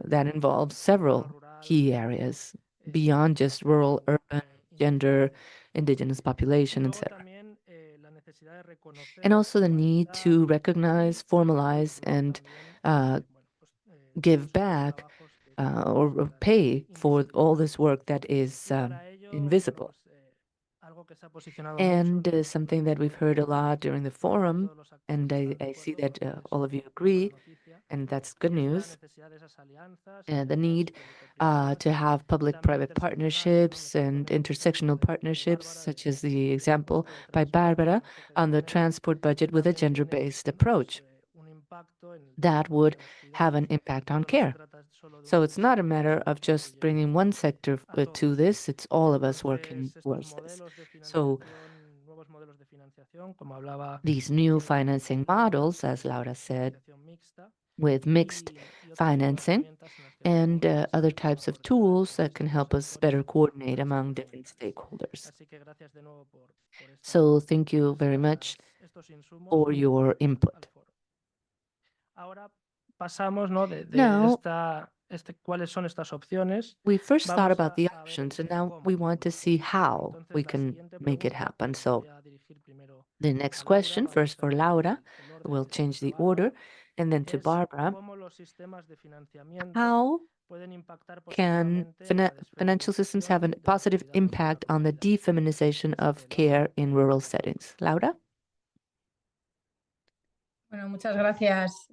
that involves several key areas beyond just rural, urban, gender, indigenous population, etc. And also the need to recognize, formalize, and give back or pay for all this work that is invisible. And something that we've heard a lot during the forum, and I see that all of you agree, and that's good news, the need to have public-private partnerships and intersectional partnerships, such as the example by Barbara on the transport budget with a gender-based approach. That would have an impact on care. So it's not a matter of just bringing one sector to this, it's all of us working towards this. So these new financing models, as Laura said, with mixed financing and other types of tools that can help us better coordinate among different stakeholders. So thank you very much for your input. Now, we first thought about the options, and now we want to see how we can make it happen. So the next question, first for Laura, we'll change the order, and then to Barbara. How can financial systems have a positive impact on the defeminization of care in rural settings? Laura? Bueno, muchas gracias,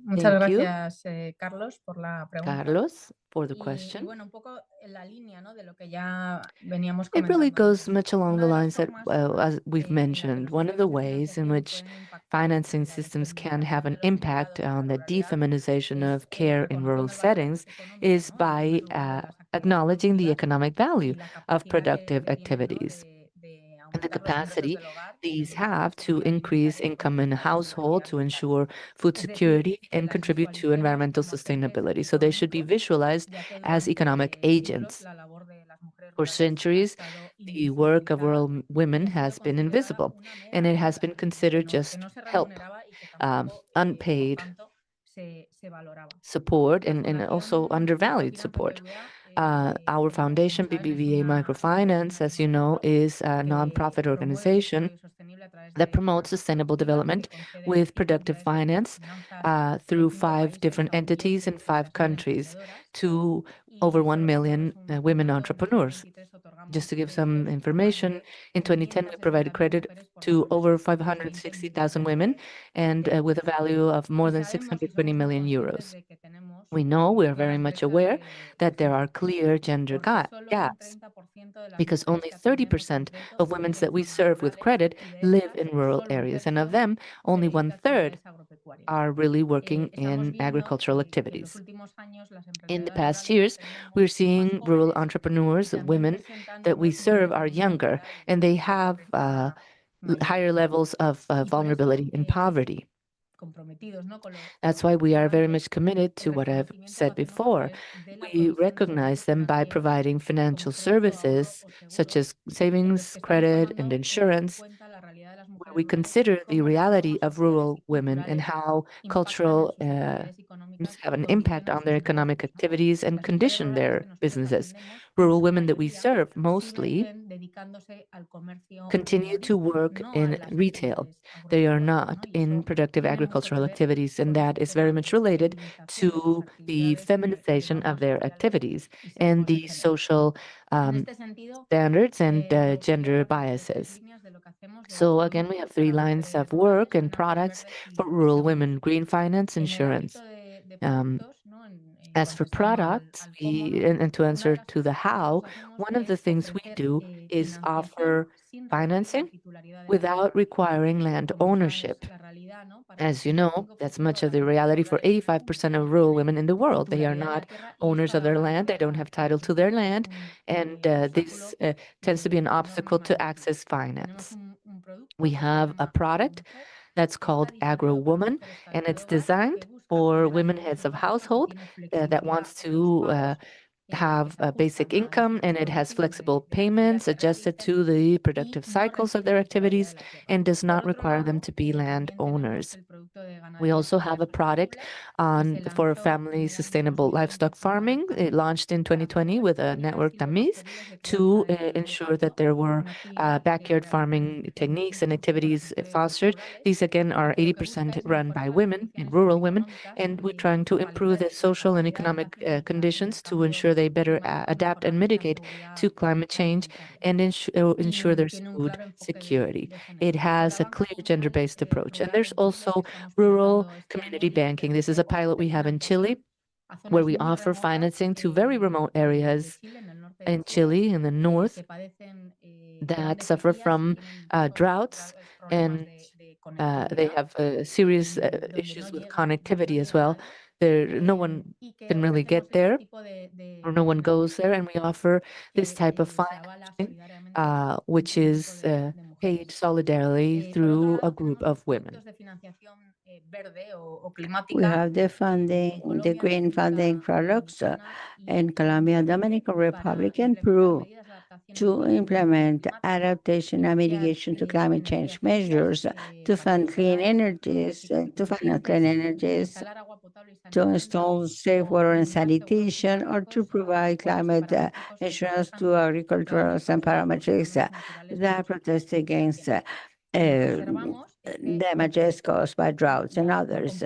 Carlos, por la pregunta. Carlos, for the question. Y bueno, un poco en la línea, ¿no?, de lo que ya veníamos It really comentando goes antes. much along the Una de lines las that, formas as we've en la que mentioned, los one of the modelos de ways in financiación which pueden impactar financing la systems can disponibilidad have an de los impact cuidados on en la the ruralidad defeminization es of care in reconociendo rural el valor settings económico, is ¿no?, by y más uso de las actividades acknowledging the producidas economic value y la of capacidad productive que tienen, ¿no?, activities de and the aumentar los ingresos capacity del hogar, these mejorar la have to seguridad increase alimentaria y income in a contribuir a la household seguridad to vital. ensure food Es decir, security que and las contribute to visualicemos environmental como agentes sustainability. So they should be económicos, visualized ya que as economic durante siglos agents. la labor de las mujeres For rurales ha centuries, estado the work of invisibilizada rural women y ha sido has been considerada invisible, una mera and it has ayuda been que considered que just no se help, remuneraba y que tampoco, por unpaid tanto, se valoraba. support, La and also Fundación undervalued Microfinance support. BBVA, Our como foundation, sabes, es BBVA una Microfinance, as you know, is a que nonprofit promueve el organization desarrollo sostenible a través that de promotes finanzas sustainable productivas, development que concede with productive financiaciones, finance finanzas through en 5 5 países different a mujeres entities y in 5 empresas muy countries emprendedoras to over 1 million women entrepreneurs. Just to give some information, in 2010, we provided credit to over 560,000 women and with a value of more than 620 million euros. We know, we are very much aware that there are clear gender gaps because only 30% of women that we serve with credit live in rural areas, and of them, only one-third are really working in agricultural activities. In the past years, we're seeing rural entrepreneurs, women that we serve are younger, and they have higher levels of vulnerability and poverty. That's why we are very much committed to what I've said before. We recognize them by providing financial services such as savings, credit, and insurance, where we consider the reality of rural women and how cultural have an impact on their economic activities and condition their businesses. Rural women that we serve mostly continue to work in retail. They are not in productive agricultural activities, and that is very much related to the feminization of their activities and the social standards and gender biases. So again, we have 3 lines of work and products for rural women: green finance, insurance. As for products, and to answer to the how, one of the things we do is offer financing without requiring land ownership. As you know, that's much of the reality for 85% of rural women in the world. They are not owners of their land, they don't have title to their land, and this tends to be an obstacle to access finance. We have a product that's called Agro Woman, and it's designed for women heads of household that wants to have a basic income, and it has flexible payments adjusted to the productive cycles of their activities and does not require them to be landowners. We also have a product for family sustainable livestock farming. It launched in 2020 with a network Tamiz to ensure that there were backyard farming techniques and activities fostered. These again are 80% run by women and rural women, and we're trying to improve the social and economic conditions to ensure they better adapt and mitigate to climate change and ensure there's food security. It has a clear gender-based approach, and there's also rural community banking. This is a pilot we have in Chile, where we offer financing to very remote areas in Chile in the north that suffer from droughts, and they have serious issues with connectivity as well. No one can really get there, or no one goes there, and we offer this type of financing, which is paid solidarily through a group of women. We have the funding, the green funding products in Colombia, Dominican Republic, and Peru to implement adaptation and mitigation to climate change measures, to fund clean energies, to finance clean energies, to install safe water and sanitation, or to provide climate insurance to agriculturals and parametrics that protest against damages caused by droughts and others.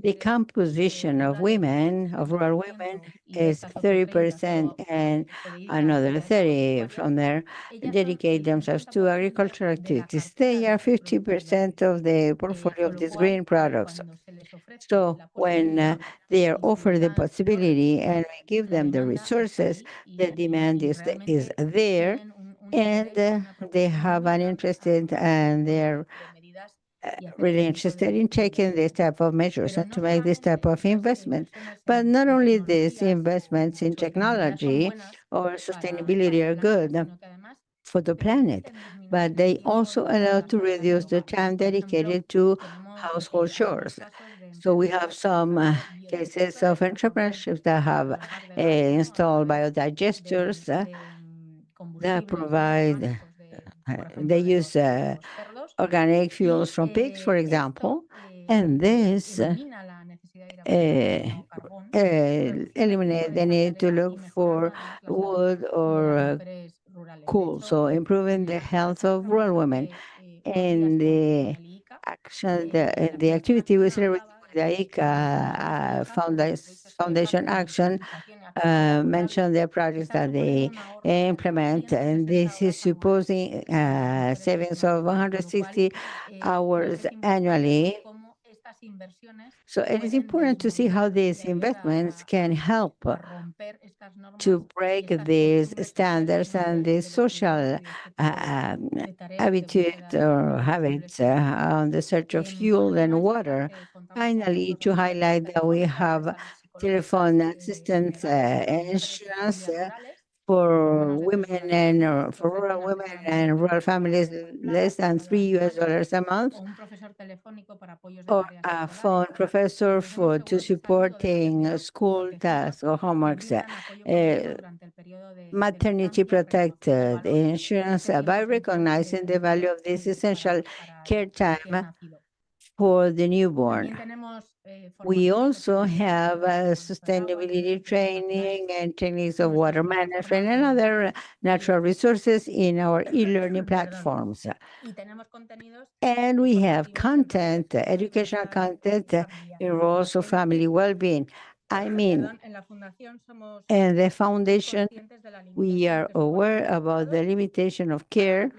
The composition of women, of rural women, is 30%, and another 30 from there dedicate themselves to agricultural activities. They are 50% of the portfolio of these green products. So when they are offered the possibility and we give them the resources, the demand is there, and they have an interest in, and they're really interested in taking this type of measures and to make this type of investment. But not only this, investments in technology or sustainability are good for the planet, but they also allow to reduce the time dedicated to household chores. So we have some cases of entrepreneurship that have installed biodigesters that provide, they use organic fuels from pigs, for example, and this eliminate the need to look for wood or coal, so improving the health of rural women. And the action, the activity we celebrate the ICA Foundation Action mentioned the projects that they implement, and this is supposing savings of 160 hours annually. So it is important to see how these investments can help to break these standards and these social attitudes or habits on the search of fuel and water. Finally, to highlight that we have telephone assistance insurance for women and for rural women and rural families less than $3 a month, or a phone professor to supporting school tasks or homeworks. Maternity protected insurance by recognizing the value of this essential care time for the newborn. We also have sustainability training and techniques of water management and other natural resources in our e-learning platforms. And we have content, educational content in roles of family well-being. I mean, in the foundation, we are aware about the limitation of care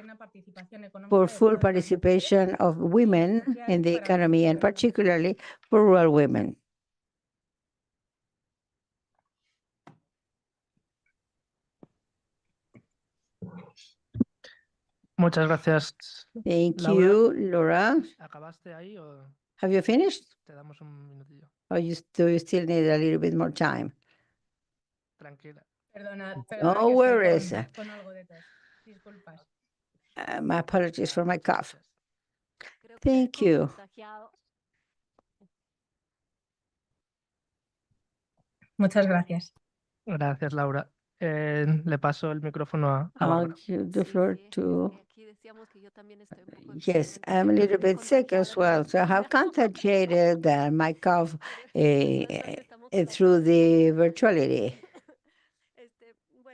for full participation of women in the economy, and particularly for rural women. Muchas gracias. Thank Laura. you, Laura. ¿Acabaste ahí o Have you finished? te damos un minutillo? Or do you still need a little bit more time? Tranquila. No worries. My apologies for my cough. Thank you. Muchas gracias. Gracias, Laura. Le paso el micrófono a I'll Bárbara. give the floor to... Yes, I'm a little bit sick as well, so I have contagiated my cough through the virtuality.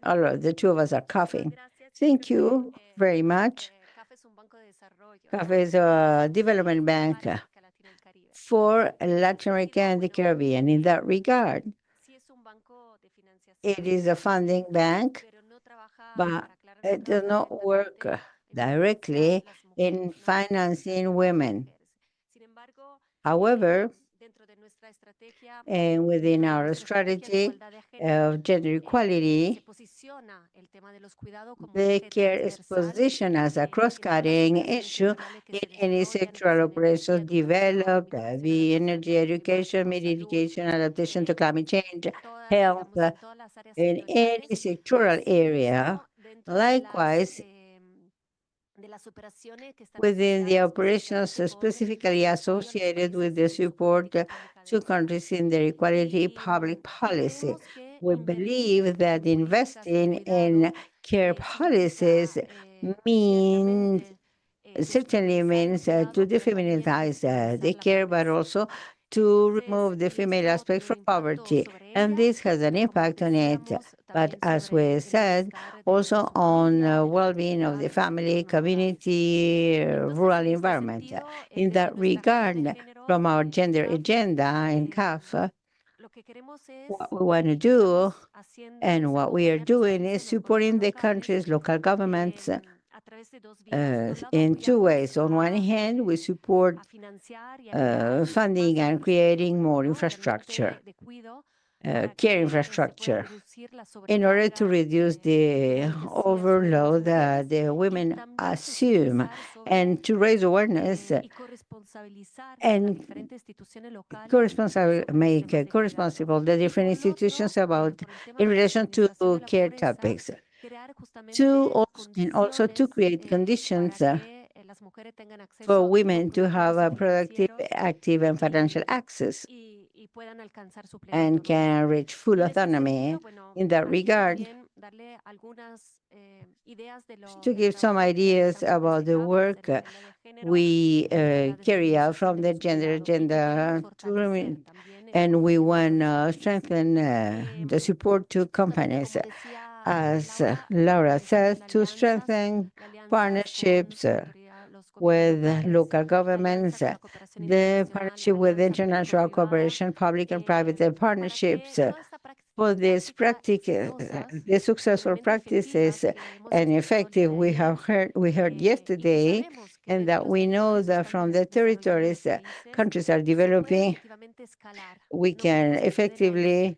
All right, the two of us are coughing. Thank you very much. CAF is a development bank for Latin America and the Caribbean. In that regard, it is a funding bank, but it does not work directly in financing women. However, and within our strategy of gender equality, the care is positioned as a cross-cutting issue in any sectoral operations developed, the energy, education, mitigation, adaptation to climate change, health, in any sectoral area. Likewise, within the operations specifically associated with the support to countries in their equality public policy. We believe that investing in care policies certainly means to defeminize the care, but also to remove the female aspect from poverty. And this has an impact on it. But as we said, also on well-being of the family, community, rural environment. In that regard, from our gender agenda in CAF, what we want to do and what we are doing is supporting the country's local governments in two ways. On one hand, we support funding and creating more infrastructure, care infrastructure, in order to reduce the overload that the women assume and to raise awareness and make co-responsible the different institutions in relation to care topics. And also to create conditions for women to have a productive, active, and financial access and can reach full autonomy. In that regard, to give some ideas about the work we carry out from the gender agenda, and we want to strengthen the support to companies, as Laura said, to strengthen partnerships with local governments, the partnership with international cooperation, public and private partnerships. For this practice, the successful practices and effective we heard yesterday, and that we know that from the territories countries are developing, we can effectively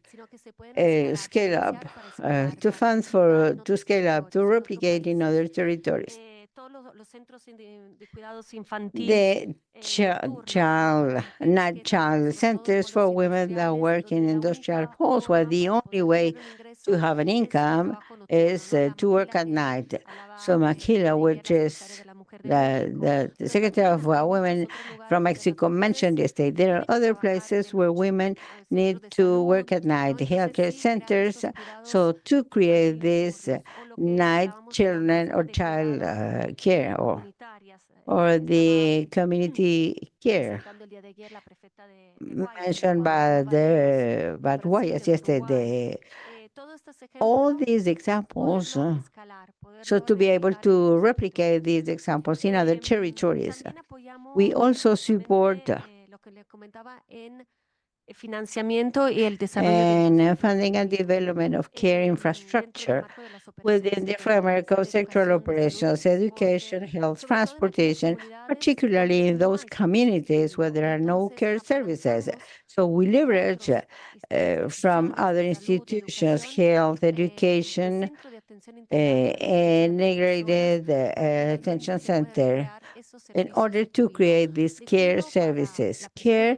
scale up to funds to scale up to replicate in other territories. The child centers for women that work in industrial halls, where the only way to have an income is to work at night. So Maquila, which is the Secretary of Women from Mexico, mentioned yesterday, there are other places where women need to work at night, healthcare centers. So to create this night children or child care or the community care mentioned by Guayas yesterday. All these examples, so to be able to replicate these examples in other territories. We also support and funding and development of care infrastructure within the framework of sectoral operations, education, health, transportation, particularly in those communities where there are no care services. So we leverage from other institutions, health, education, integrated attention center, in order to create these care services, care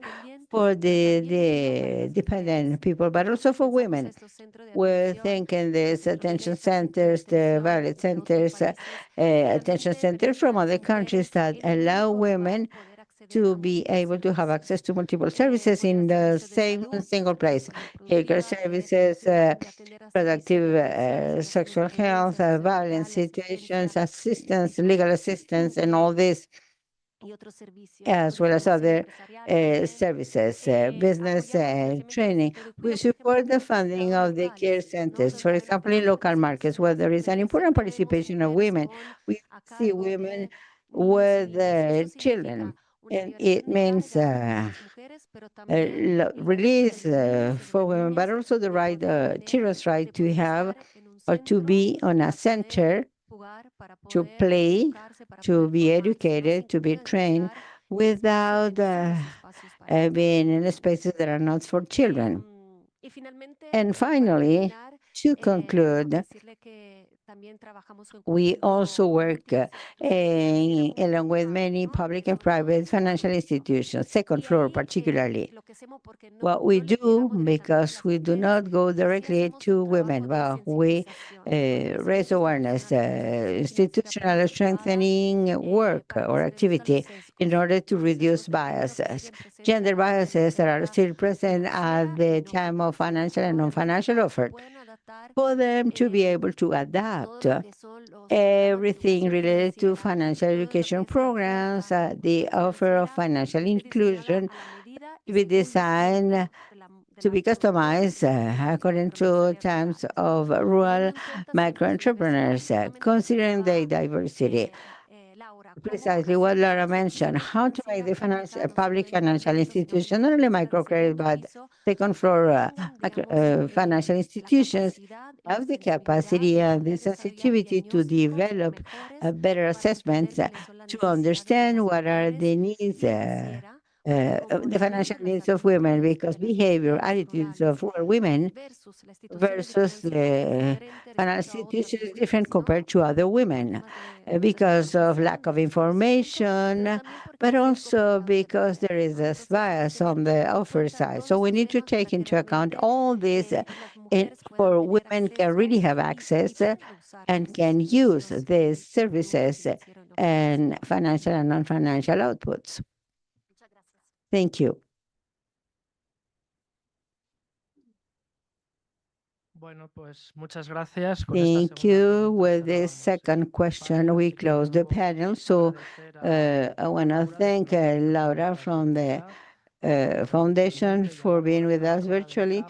for the dependent people, but also for women. We're thinking these attention centers, the violence centers, attention centers from other countries that allow women to be able to have access to multiple services in the same single place. Healthcare services, productive sexual health, violence situations, assistance, legal assistance, and all this, as well as other services, business and training. We support the funding of the care centers, for example, in local markets where there is an important participation of women. We see women with children, and it means release for women, but also the right, children's right to have or to be on a center, to play, to be educated, to be trained without being in spaces that are not for children. And finally, to conclude, we also work along with many public and private financial institutions, second floor particularly. What we do, because we do not go directly to women, but we raise awareness, institutional strengthening work or activity in order to reduce biases, gender biases that are still present at the time of financial and non-financial offer, for them to be able to adapt everything related to financial education programs, the offer of financial inclusion to be designed, to be customized according to times of rural micro entrepreneurs, considering their diversity. Precisely what Laura mentioned, how to make the public financial institution, not only microcredit, but second floor financial institutions, have the capacity and the sensitivity to develop better assessments to understand what are the needs, the financial needs of women, because behavior, attitudes of women versus the financial institution is different compared to other women because of lack of information, but also because there is a bias on the offer side. So we need to take into account all this, for women can really have access and can use these services and financial and non-financial outputs. Thank you. Thank you. With this second question, we close the panel. So I want to thank Laura from the Foundation for being with us virtually,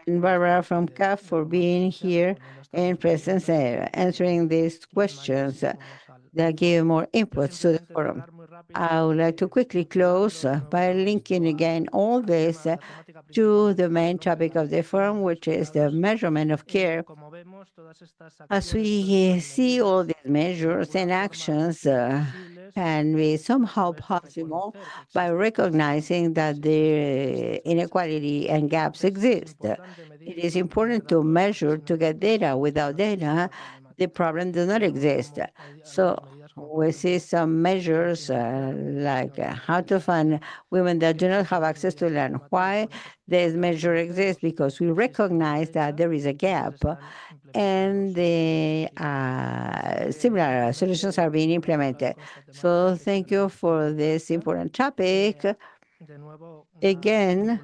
and Barbara from CAF for being here in presence, answering these questions that give more inputs to the forum. I would like to quickly close by linking again all this to the main topic of the forum, which is the measurement of care. As we see, all these measures and actions can be somehow possible by recognizing that the inequality and gaps exist. It is important to measure to get data. Without data, the problem does not exist. So we see some measures like how to find women that do not have access to land. Why this measure exists? Because we recognize that there is a gap and the similar solutions are being implemented. So thank you for this important topic. Again,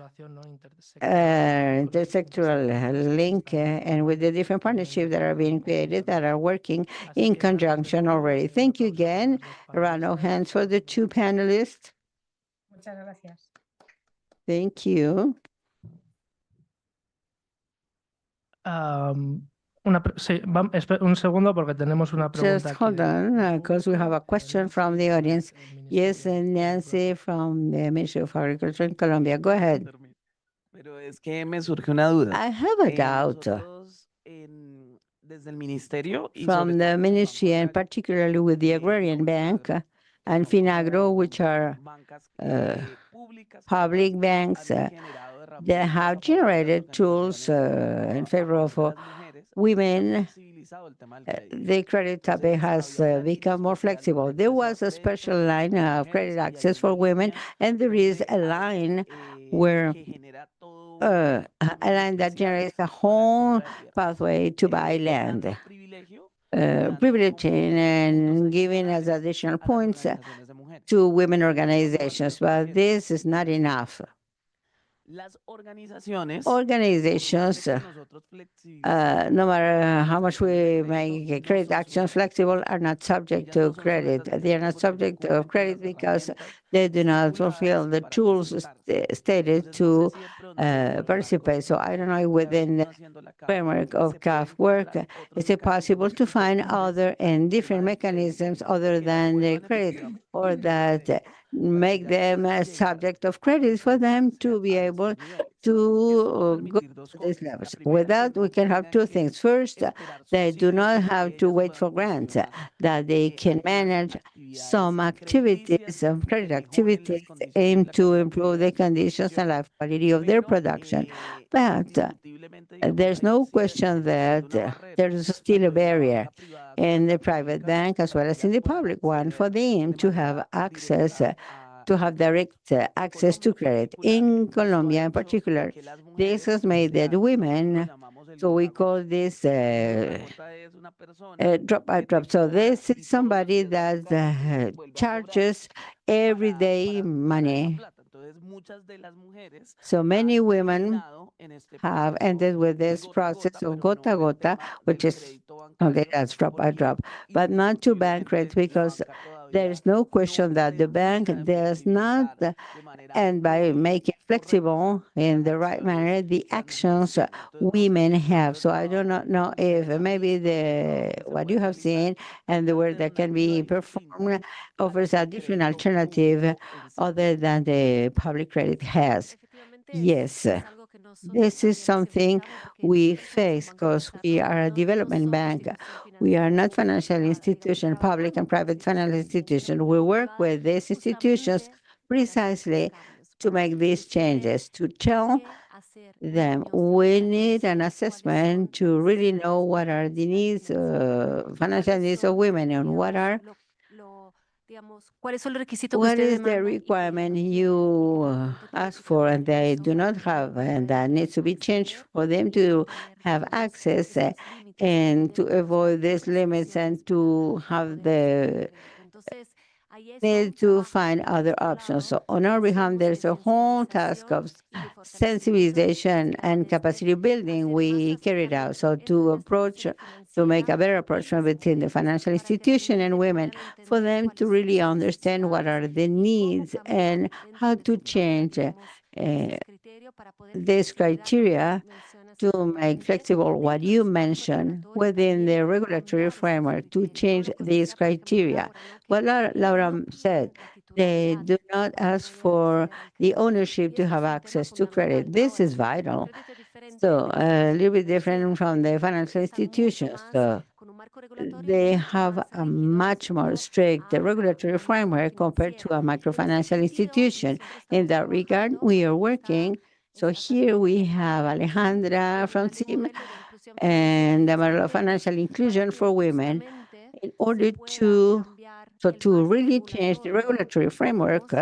intersectoral link and with the different partnerships that are being created that are working in conjunction already. Thank you again. A round of hands for the two panelists. Muchas gracias. Thank you. Un segundo porque tenemos una pregunta. Just hold on, because we have a question from the audience. Yes, Nancy from the Ministry of Agriculture in Colombia. Go ahead. Pero es que me surge una duda. I have a doubt. Desde el ministerio y From the ministry and particularly with the Agrarian Bank and Finagro, which are public banks that have generated tools in favor of women. The credit topic has become more flexible. There was a special line of credit access for women, and there is a line where a line that generates a whole pathway to buy land, privileging and giving as additional points to women organizations. But this is not enough. Organizations, no matter how much we make credit actions flexible, are not subject to credit. They are not subject to credit because they do not fulfill the tools stated to participate. So I don't know, within the framework of CAF work, is it possible to find other and different mechanisms other than the credit, or that make them a subject of credit for them to be able to go to these levels. With that, we can have two things. First, they do not have to wait for grants, that they can manage some activities, some credit activities aimed to improve the conditions and life quality of their production. But there's no question that there's still a barrier in the private bank as well as in the public one for them to have access, to have direct access to credit. In Colombia in particular, this has made that women, so we call this drop by drop. So this is somebody that charges everyday money. So many women have ended with this process of gota a gota, which is that's drop by drop, but not to bank credit, because there is no question that the bank does not, and by making flexible in the right manner the actions women have. So I do not know if maybe what you have seen and the work that can be performed offers a different alternative other than the public credit has. Yes, this is something we face because we are a development bank. We are not financial institution, public and private financial institution. We work with these institutions precisely to make these changes, to tell them we need an assessment to really know what are the needs, financial needs of women, and what is the requirement you ask for and they do not have, and that needs to be changed for them to have access and to avoid these limits and to have the need to find other options. So on our behalf, there's a whole task of sensibilization and capacity building we carried out. So to make a better approach between the financial institution and women, for them to really understand what are the needs and how to change this criteria to make flexible what you mentioned within the regulatory framework to change these criteria. What Laura said, They do not ask for the ownership to have access to credit. This is vital. So a little bit different from the financial institutions. So they have a much more strict regulatory framework compared to a microfinancial institution. In that regard, we are working. So here we have Alejandra from TIM and the model of financial inclusion for women in order to really change the regulatory framework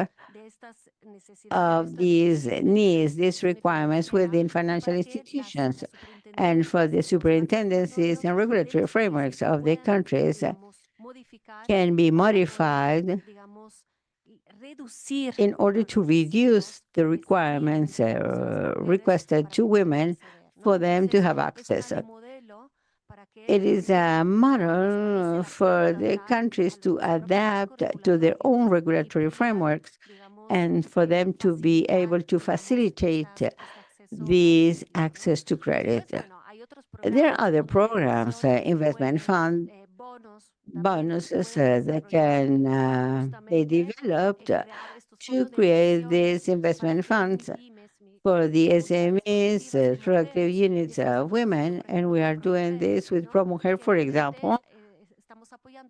of these needs, these requirements within financial institutions, and for the superintendencies and regulatory frameworks of the countries can be modified in order to reduce the requirements requested to women for them to have access. It is a model for the countries to adapt to their own regulatory frameworks and for them to be able to facilitate this access to credit. There are other programs, investment fund, bonuses that can be developed to create these investment funds for the SMEs, productive units of women, and we are doing this with ProMujer, for example.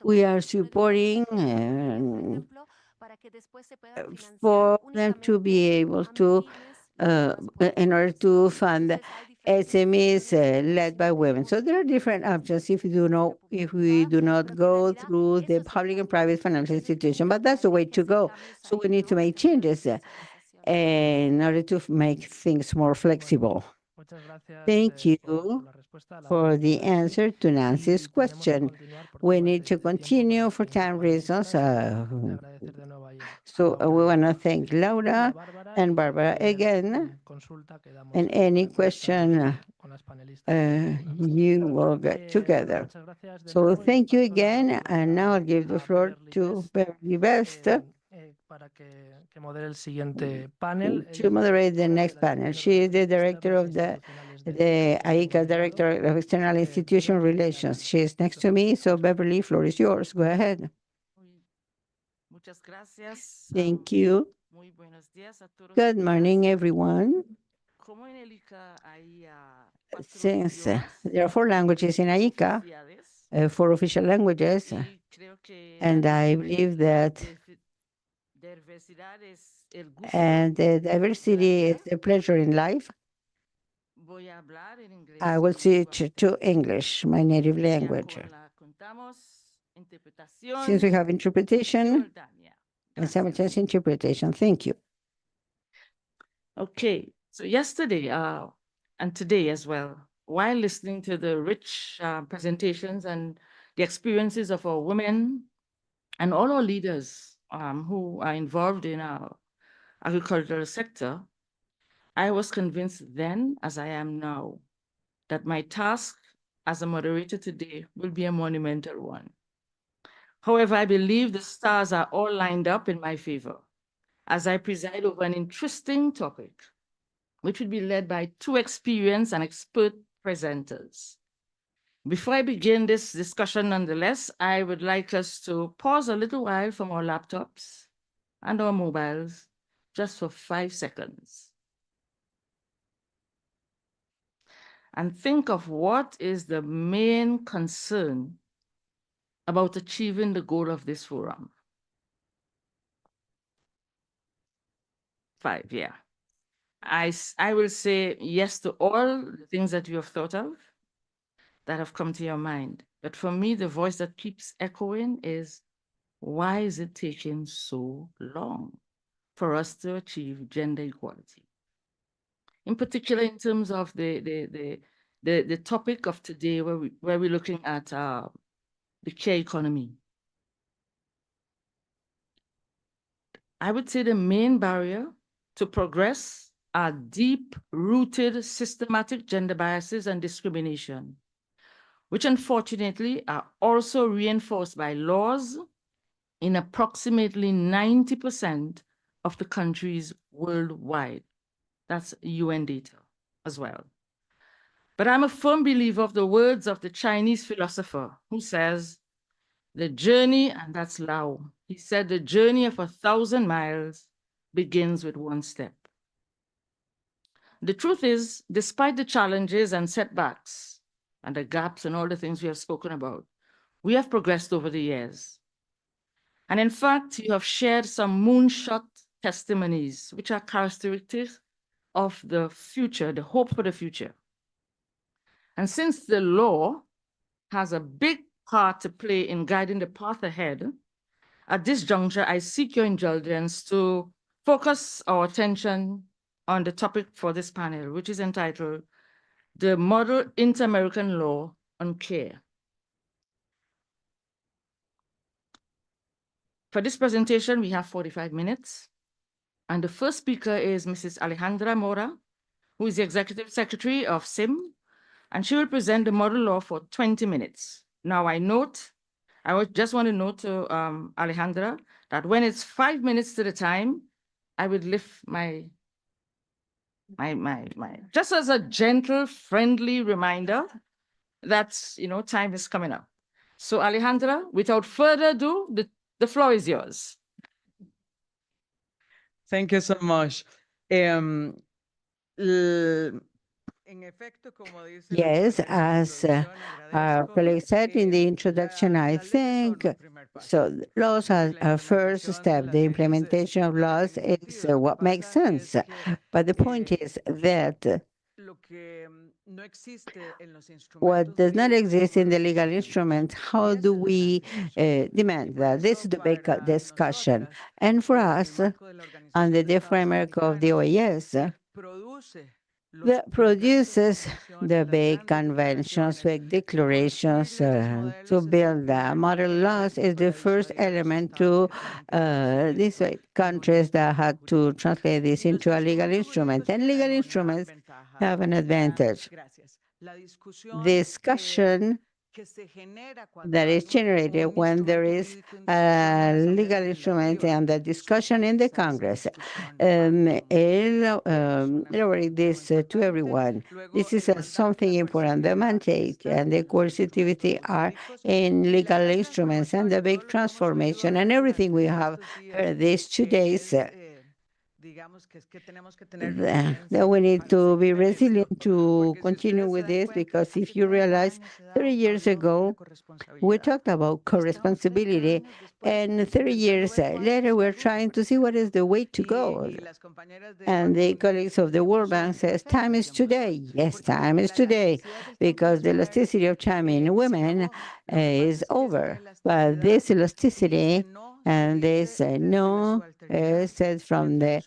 We are supporting for them to be able to, in order to fund SMEs led by women. So there are different options if we do not go through the public and private financial institution, but that's the way to go. So we need to make changes in order to make things more flexible. Thank you for the answer to Nancy's question. We need to continue for time reasons. So we want to thank Laura and Barbara again. And any question you will get together. So thank you again. And now I'll give the floor to Beverly Best to moderate the next panel. She is the director of the AICA, Director of External Institution Relations. She is next to me, so Beverly, floor is yours. Go ahead. Thank you. Good morning, everyone. Since there are 4 languages in AICA, 4 official languages, and I believe that diversity is a pleasure in life. I will switch to English, my native language. Since we have interpretation and simultaneous interpretation, thank you. Okay, so yesterday and today as well, while listening to the rich presentations and the experiences of our women and all our leaders who are involved in our agricultural sector, I was convinced then, as I am now, that my task as a moderator today will be a monumental one. However, I believe the stars are all lined up in my favor as I preside over an interesting topic, which will be led by 2 experienced and expert presenters. Before I begin this discussion, nonetheless, I would like us to pause a little while from our laptops and our mobiles, just for 5 seconds, and think of what is the main concern about achieving the goal of this forum. 5, yeah. I will say yes to all the things that you have thought of, that have come to your mind. But for me, the voice that keeps echoing is, why is it taking so long for us to achieve gender equality? In particular, in terms of the topic of today, where we're looking at the care economy. I would say the main barrier to progress are deep-rooted systematic gender biases and discrimination, which unfortunately are also reinforced by laws in approximately 90% of the countries worldwide. That's UN data as well. But I'm a firm believer of the words of the Chinese philosopher who says, the journey, and that's Lao, He said, the journey of 1,000 miles begins with one step. The truth is, despite the challenges and setbacks and the gaps and all the things we have spoken about, we have progressed over the years. And in fact, you have shared some moonshot testimonies, which are characteristics of the future, the hope for the future. And since the law has a big part to play in guiding the path ahead, at this juncture, I seek your indulgence to focus our attention on the topic for this panel, which is entitled The Model Inter-American Law on Care. For this presentation, we have 45 minutes. And the first speaker is Mrs. Alejandra Mora, who is the Executive Secretary of SIM, and she will present the model law for 20 minutes. Now, I just want to note to Alejandra that when it's 5 minutes to the time, I would lift my, just as a gentle, friendly reminder that, time is coming up. So Alejandra, without further ado, the floor is yours. Thank you so much. Yes, as our colleague said in the introduction, I think, so laws are a first step. The implementation of laws is what makes sense. But the point is that what does not exist in the legal instruments, how do we demand that? This is the big discussion. And for us, under the framework of the OAS, that produces the big conventions, big declarations to build the model laws is the first element to these countries that had to translate this into a legal instrument. And legal instruments have an advantage. Discussion that is generated when there is a legal instrument and the discussion in the Congress. Elaborate this to everyone. This is something important. The mandate and the coercitivity are in legal instruments and the big transformation and everything we have heard these 2 days. That we need to be resilient to continue with this, because if you realize 30 years ago, we talked about co-responsibility, and 30 years later, we're trying to see what is the way to go. And the colleagues of the World Bank says, time is today. Yes, time is today, because the elasticity of time in women is over. But this elasticity and this no said from the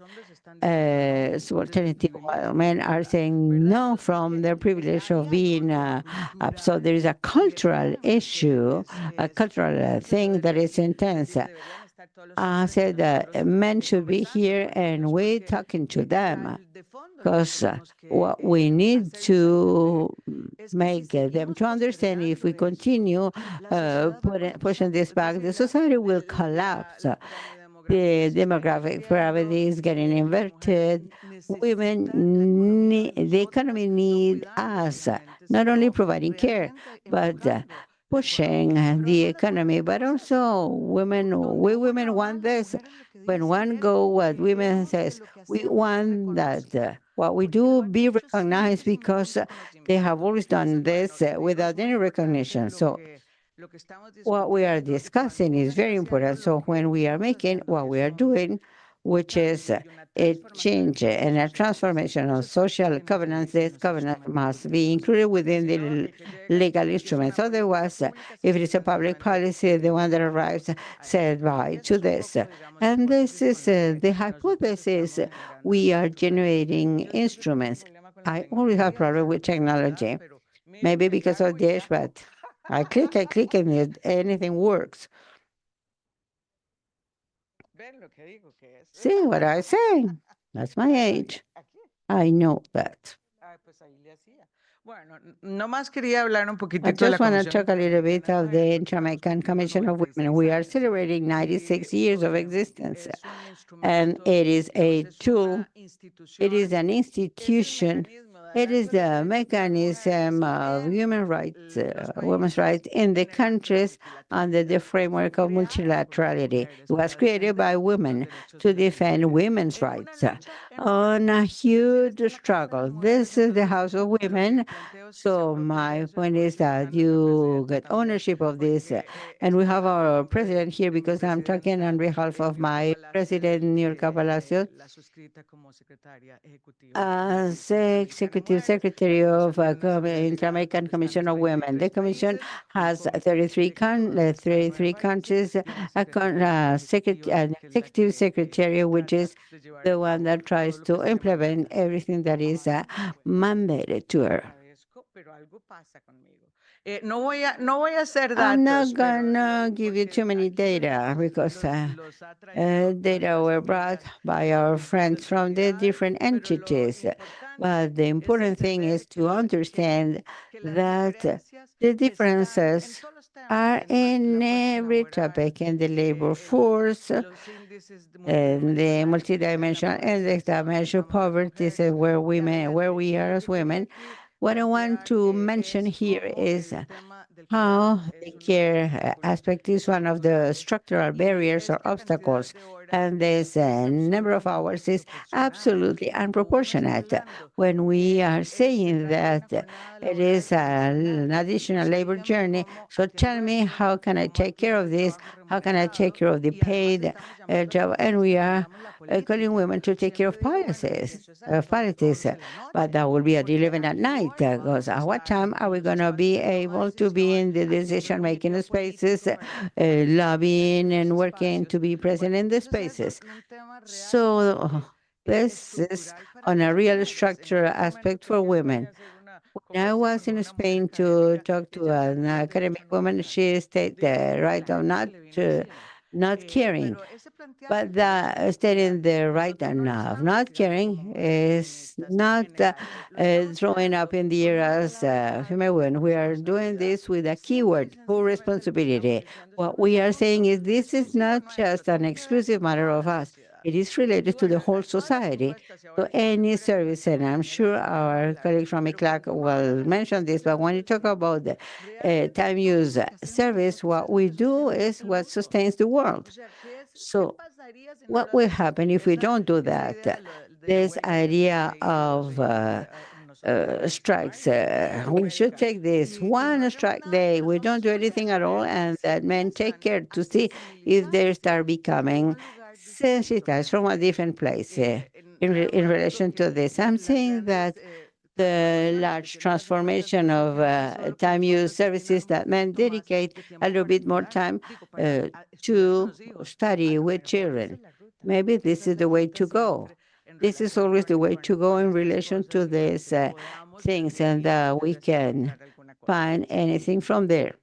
subalternity, while men are saying no from their privilege of being up. So there is a cultural issue, a cultural thing that is intense. I said that men should be here and we're talking to them, because what we need to make them to understand, if we continue pushing this back, the society will collapse. The demographic pyramid is getting inverted. Women the economy need us, not only providing care, but pushing the economy, but also we women want this. When one go, what women says, we want that what we do be recognized, because they have always done this without any recognition. So what we are discussing is very important. So when we are making what we are doing, which is a change and a transformation of social covenants, this covenant must be included within the legal instruments. Otherwise, if it is a public policy, the one that arrives said bye to this. And this is the hypothesis. We are generating instruments. I always have a problem with technology, maybe because of this, but I click, and anything works. See what I say? That's my age. I know that. I just want to talk a little bit of the Inter-American Commission of Women. We are celebrating 96 years of existence, and it is a tool. It is an institution It is the mechanism of human rights, women's rights in the countries under the framework of multilaterality. It was created by women to defend women's rights on a huge struggle. This is the House of Women. So my point is that you get ownership of this. And we have our president here because I'm talking on behalf of my president, Niurka Palacios, as Executive Secretary of Inter-American Commission of Women. The Commission has 33 countries, an Executive Secretary, which is the one that tries to implement everything that is mandated to her. I'm not gonna give you too many data because data were brought by our friends from the different entities. But the important thing is to understand that the differences are in every topic in the labor force, and the multidimensional index that measure poverty is where we are as women. What I want to mention here is how the care aspect is one of the structural barriers or obstacles, and this number of hours is absolutely unproportionate. When we are saying that it is an additional labor journey, so tell me, how can I take care of this? How can I take care of the paid job? And we are calling women to take care of politics, but that will be at 11 at night, because at what time are we going to be able to be in the decision-making spaces, lobbying and working to be present in the spaces? So this is on a real structural aspect for women. When I was in Spain to talk to an academic woman, she stated the right of not caring. But stating the right of not caring is not throwing up in the air as female women. We are doing this with a keyword, co-responsibility. What we are saying is this is not just an exclusive matter of us. It is related to the whole society. So any service, and I'm sure our colleague from ICLAC will mention this, but when you talk about the time use service, what we do is what sustains the world. So what will happen if we don't do that? This idea of strikes, we should take this one strike day, we don't do anything at all, and that men take care to see if they start becoming sensitized from a different place in relation to this. I'm saying that the large transformation of time use services that men dedicate a little bit more time to study with children. Maybe this is the way to go. This is always the way to go in relation to these things, and we can find anything from there.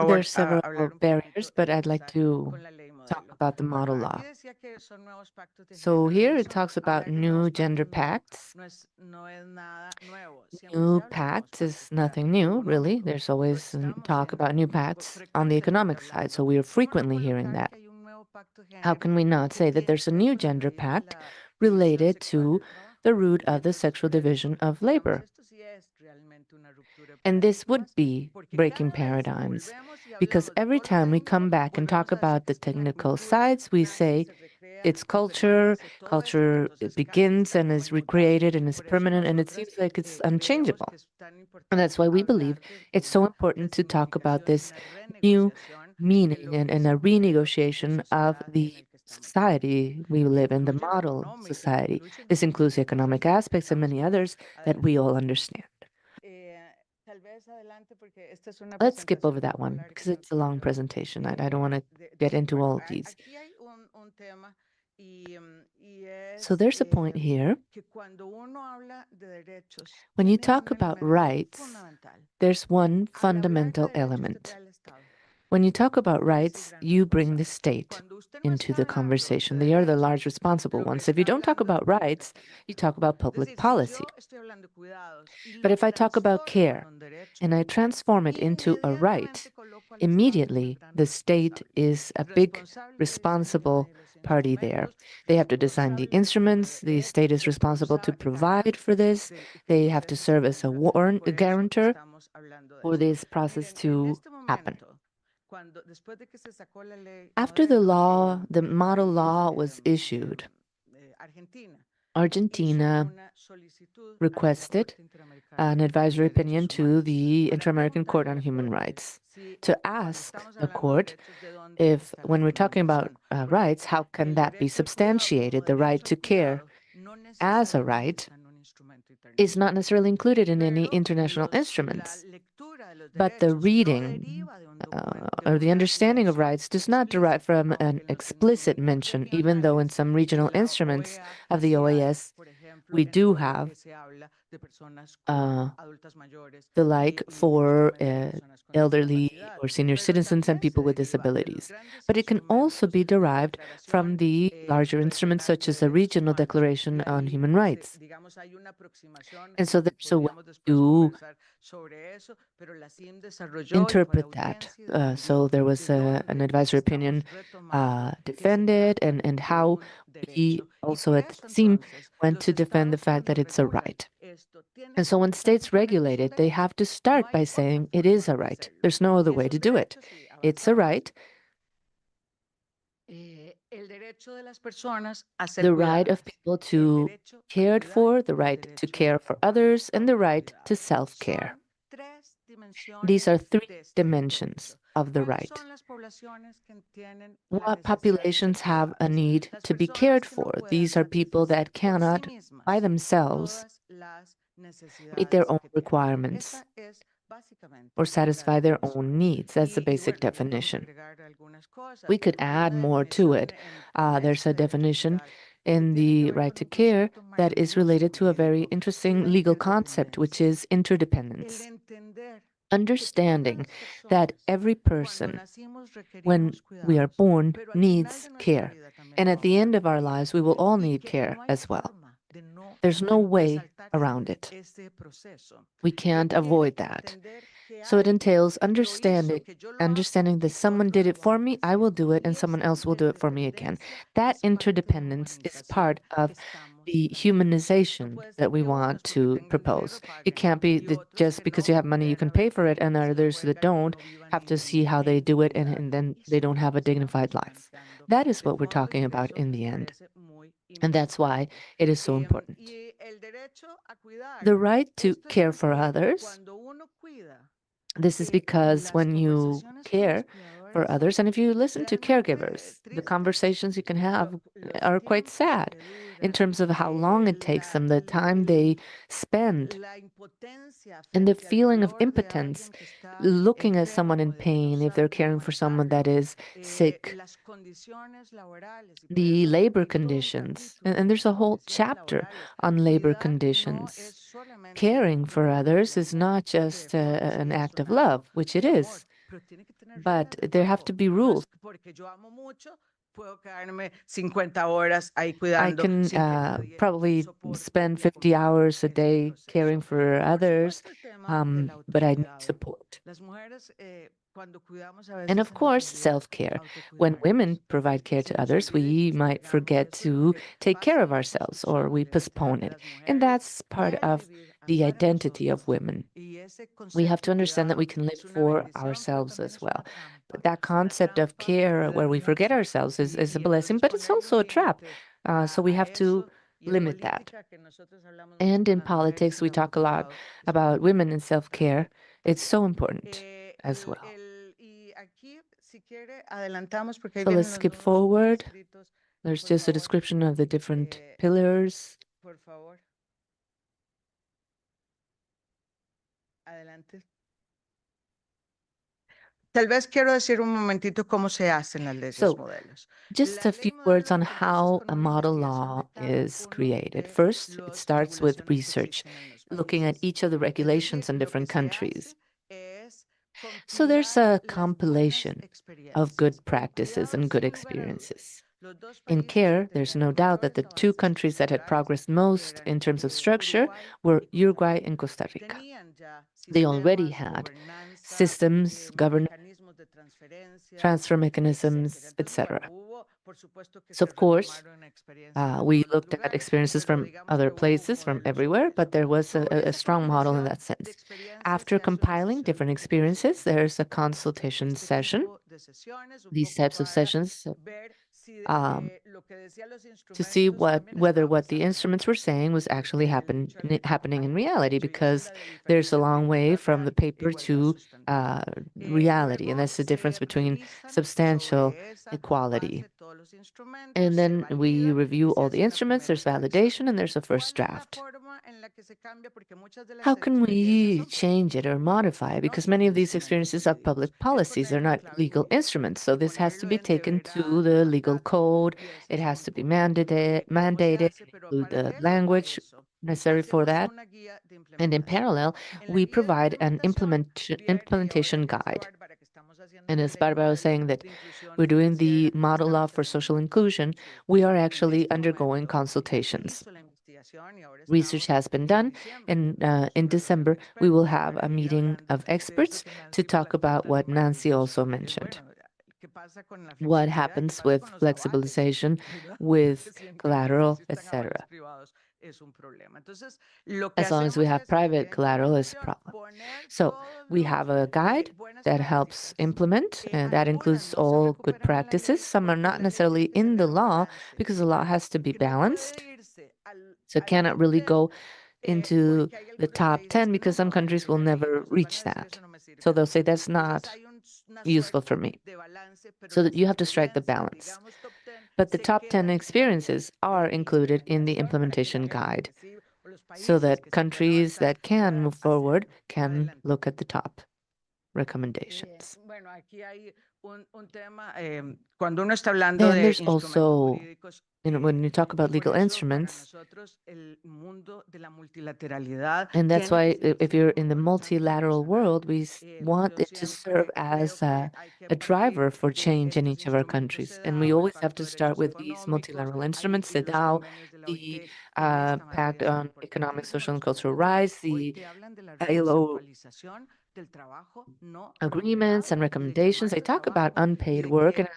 There's several barriers, but I'd like to talk about the model law. So here it talks about new gender pacts. New pacts is nothing new, really. There's always talk about new pacts on the economic side, so we are frequently hearing that. How can we not say that there's a new gender pact related to the root of the sexual division of labor? And this would be breaking paradigms, because every time we come back and talk about the technical sides, we say it's culture, culture begins and is recreated and is permanent, and it seems like it's unchangeable. And that's why we believe it's so important to talk about this new meaning and a renegotiation of the society we live in, the model society. This includes the economic aspects and many others that we all understand. Let's skip over that one because it's a long presentation. I don't want to get into all of these. So there's a point here. When you talk about rights, there's one fundamental element. When you talk about rights, you bring the state into the conversation. They are the large responsible ones. If you don't talk about rights, you talk about public policy. But if I talk about care and I transform it into a right, immediately the state is a big responsible party there. They have to design the instruments. The state is responsible to provide for this. They have to serve as a guarantor for this process to happen. After the model law was issued, Argentina requested an advisory opinion to the Inter-American Court on Human Rights to ask the court if, when we're talking about rights, how can that be substantiated? The right to care as a right is not necessarily included in any international instruments. But the reading or the understanding of rights does not derive from an explicit mention, even though in some regional instruments of the OAS, we do have the like for elderly or senior citizens and people with disabilities. But it can also be derived from the larger instruments, such as a regional declaration on human rights. And so there's a way to interpret that. So there was an advisory opinion defended, and how we also at the team went to defend the fact that it's a right. And so when states regulate it, they have to start by saying it is a right. There's no other way to do it. It's a right. The right of people to cared for, the right to care for others, and the right to self-care. These are three dimensions of the right. What populations have a need to be cared for? These are people that cannot, by themselves, meet their own requirements or satisfy their own needs. That's the basic definition. We could add more to it. There's a definition in the right to care that is related to a very interesting legal concept, which is interdependence. Understanding that every person, when we are born, needs care. And at the end of our lives, we will all need care as well. There's no way around it. We can't avoid that. So it entails understanding that someone did it for me, I will do it, and someone else will do it for me again. That interdependence is part of the humanization that we want to propose. It can't be that just because you have money you can pay for it, and others that don't have to see how they do it, and then they don't have a dignified life. That is what we're talking about in the end. And that's why it is so important. The right to care for others. This is because when you care for others, and if you listen to caregivers, the conversations you can have are quite sad in terms of how long it takes them, the time they spend, and the feeling of impotence looking at someone in pain if they're caring for someone that is sick. The labor conditions, and there's a whole chapter on labor conditions. Caring for others is not just an act of love, which it is, but there have to be rules. I can probably spend 50 hours a day caring for others, but I need support. And of course, self-care. When women provide care to others, we might forget to take care of ourselves, or we postpone it. And that's part of the identity of women. We have to understand that we can live for ourselves as well. But that concept of care where we forget ourselves is a blessing, but it's also a trap. So we have to limit that. And in politics, we talk a lot about women and self-care. It's so important as well. So let's skip forward. There's just a description of the different pillars. Tal vez quiero decir un momentito cómo se hacen las leyes modelos. Just a few words on how a model law is created. First, it starts with research, looking at each of the regulations in different countries. So there's a compilation of good practices and good experiences. In care, there's no doubt that the two countries that had progressed most in terms of structure were Uruguay and Costa Rica. They already had systems, governance, transfer mechanisms, etc. So, of course, we looked at experiences from other places, from everywhere, but there was a strong model in that sense. After compiling different experiences, there's a consultation session. These types of sessions um, to see whether what the instruments were saying was actually happening in reality, because there's a long way from the paper to reality, and that's the difference between substantial equality. And then we review all the instruments, there's validation, and there's a first draft. How can we change it or modify it? Because many of these experiences are public policies, they're not legal instruments. So this has to be taken to the legal code, it has to be mandated, include the language necessary for that. And in parallel, we provide an implementation guide. And as Barbara was saying that we're doing the model law for social inclusion, we are actually undergoing consultations. Research has been done, and in December, we will have a meeting of experts to talk about what Nancy also mentioned. What happens with flexibilization, with collateral, etc. As long as we have private collateral, is a problem. So we have a guide that helps implement, and that includes all good practices. Some are not necessarily in the law because the law has to be balanced. So it cannot really go into the top 10 because some countries will never reach that. So they'll say that's not useful for me. So that you have to strike the balance. But the top 10 experiences are included in the implementation guide so that countries that can move forward can look at the top recommendations. And there's also, when you talk about legal instruments, and that's why if you're in the multilateral world, we want it to serve as a driver for change in each of our countries. And we always have to start with these multilateral instruments, CEDAW, the Pact on Economic, Social, and Cultural Rights, the ILO agreements and recommendations. They talk about unpaid work and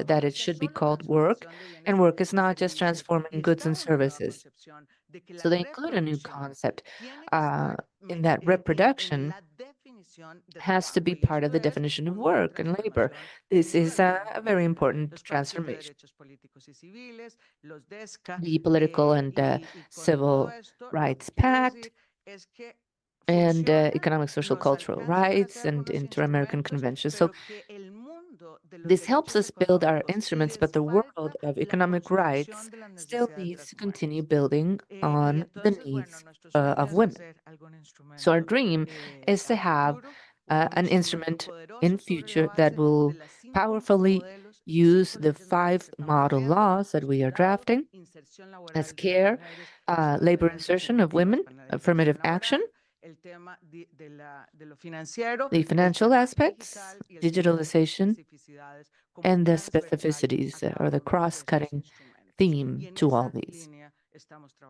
that it should be called work, and work is not just transforming goods and services. So they include a new concept in that reproduction has to be part of the definition of work and labor. This is a very important transformation. The Political and Civil Rights Pact and economic, social, cultural rights and Inter-American Conventions. So this helps us build our instruments, but the world of economic rights still needs to continue building on the needs of women. So our dream is to have an instrument in future that will powerfully use the 5 model laws that we are drafting as care, labor insertion of women, affirmative action, the financial aspects, digitalization, and the specificities or the cross-cutting theme to all these.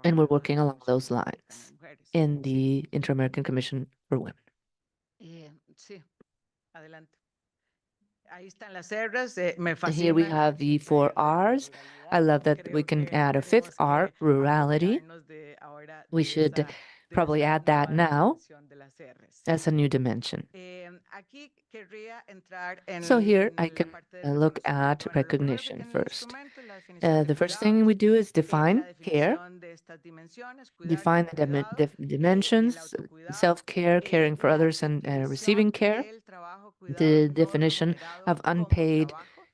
And we're working along those lines in the Inter-American Commission for Women. Here we have the 4 R's. I love that we can add a 5th R, rurality. We should probably add that now as a new dimension. So here I can look at recognition first. The first thing we do is define care, define the dimensions, self-care, caring for others, and receiving care, the definition of unpaid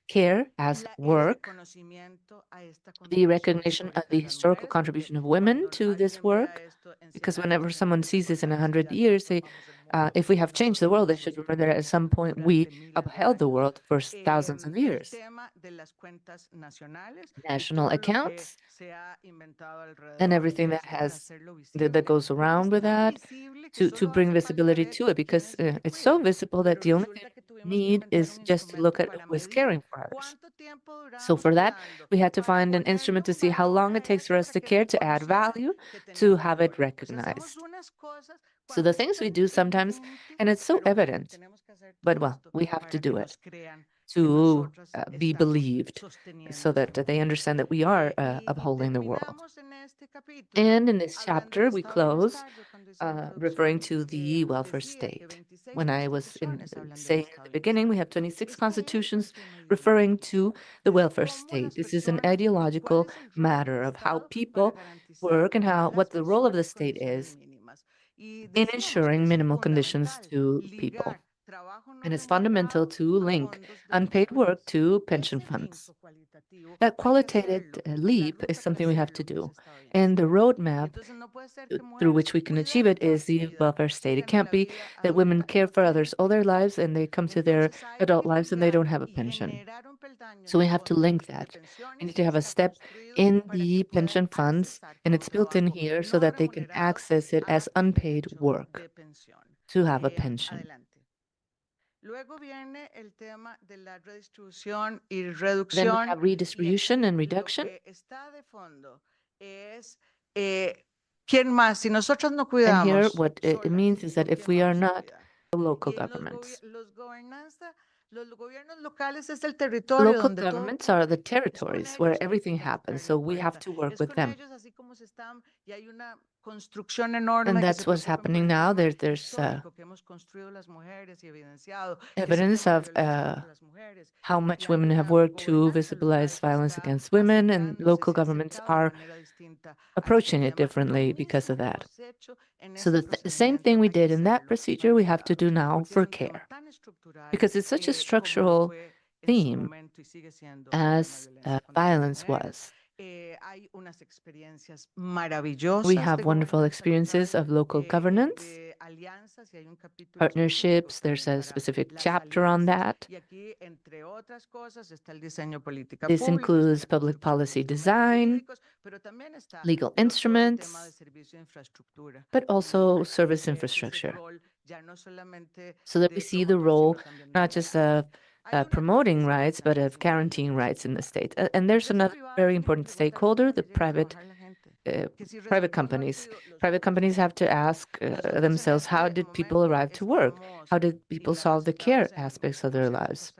care as work, the recognition of the historical contribution of women to this work, because whenever someone sees this in 100 years, they if we have changed the world, they should remember that at some point we upheld the world for thousands of years. National accounts and everything that goes around with that to bring visibility to it, because it's so visible that the only thing we need is just to look at who is caring for others. So for that, we had to find an instrument to see how long it takes for us to care, to add value, to have it recognized. So the things we do sometimes, and it's so evident, but well, we have to do it to be believed so that they understand that we are upholding the world. And in this chapter, we close referring to the welfare state. When I was saying at the beginning, we have 26 constitutions referring to the welfare state. This is an ideological matter of how people work and what the role of the state is in ensuring minimal conditions to people. And it's fundamental to link unpaid work to pension funds. That qualitative leap is something we have to do. And the roadmap through which we can achieve it is the welfare state. It can't be that women care for others all their lives and they come to their adult lives and they don't have a pension. So we have to link that. We need to have a step in the pension funds, and it's built in here so that they can access it as unpaid work to have a pension. Then we have redistribution and reduction. And here, what it means is that if we are not the local governments, local governments are the territories where everything happens, so we have to work with them. And that's what's happening now. There's evidence of how much women have worked to visibilize violence against women, and local governments are approaching it differently because of that. So the same thing we did in that procedure, we have to do now for care, because it's such a structural theme as violence was. We have wonderful experiences of local governance, partnerships. There's a specific chapter on that. This includes public policy design, legal instruments, but also service infrastructure. So that we see the role not just of promoting rights, but of guaranteeing rights in the state. And there's another very important stakeholder, the private companies. Private companies have to ask themselves, how did people arrive to work? How did people solve the care aspects of their lives?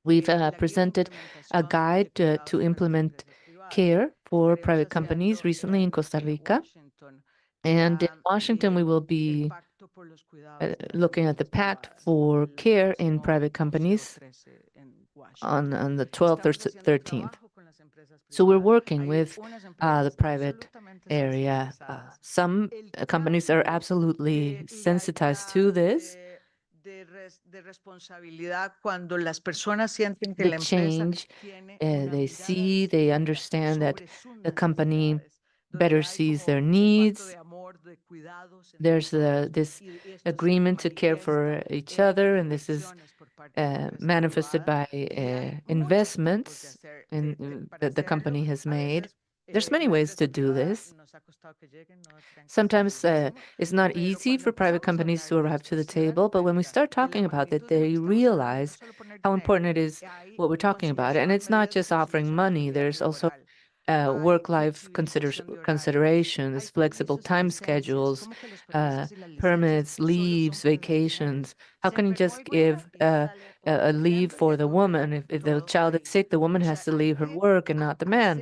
We've presented a guide to implement care for private companies recently in Costa Rica. And in Washington, we will be looking at the pact for care in private companies on the 12th or 13th. So we're working with the private area. Some companies are absolutely sensitized to this. The change, they see, they understand that the company better sees their needs. There's this agreement to care for each other, and this is manifested by investments that the company has made. There's many ways to do this. Sometimes it's not easy for private companies to arrive to the table, but when we start talking about it, they realize how important it is what we're talking about. And it's not just offering money, there's also work-life considerations, flexible time schedules, permits, leaves, vacations. How can you just give a leave for the woman? If the child is sick, the woman has to leave her work and not the man.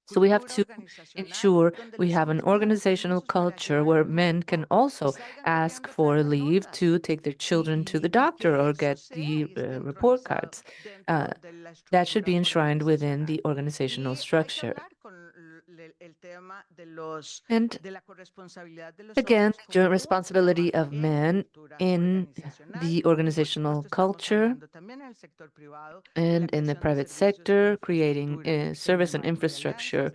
So we have to ensure we have an organizational culture where men can also ask for leave to take their children to the doctor or get the report cards. That should be enshrined within the organizational structure. And again, the joint responsibility of men in the organizational culture and in the private sector, creating service and infrastructure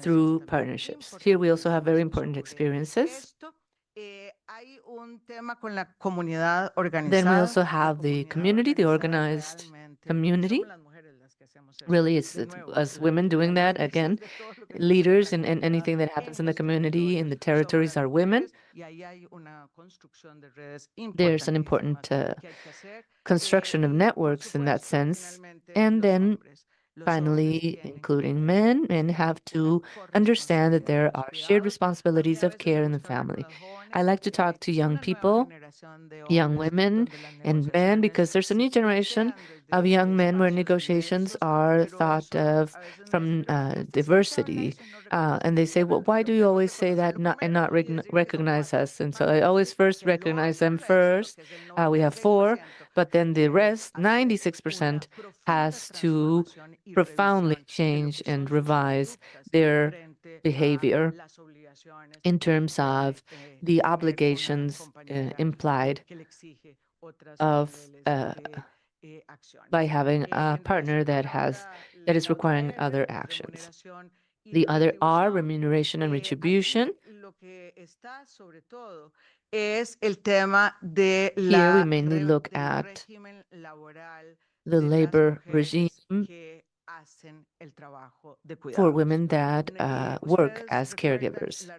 through partnerships. Here we also have very important experiences. Then we also have the community, the organized community. Really, it's us women doing that. Again, leaders in anything that happens in the community, in the territories are women. There's an important construction of networks in that sense. And then finally, including men, men have to understand that there are shared responsibilities of care in the family. I like to talk to young people, young women and men, because there's a new generation of young men where negotiations are thought of from diversity. And they say, well, why do you always say that and not recognize us? And so I always first recognize them first. We have 4, but then the rest, 96%, has to profoundly change and revise their behavior in terms of the obligations implied of by having a partner that is requiring other actions. The other are remuneration and retribution. Here we mainly look at the labor regime for women that work as caregivers.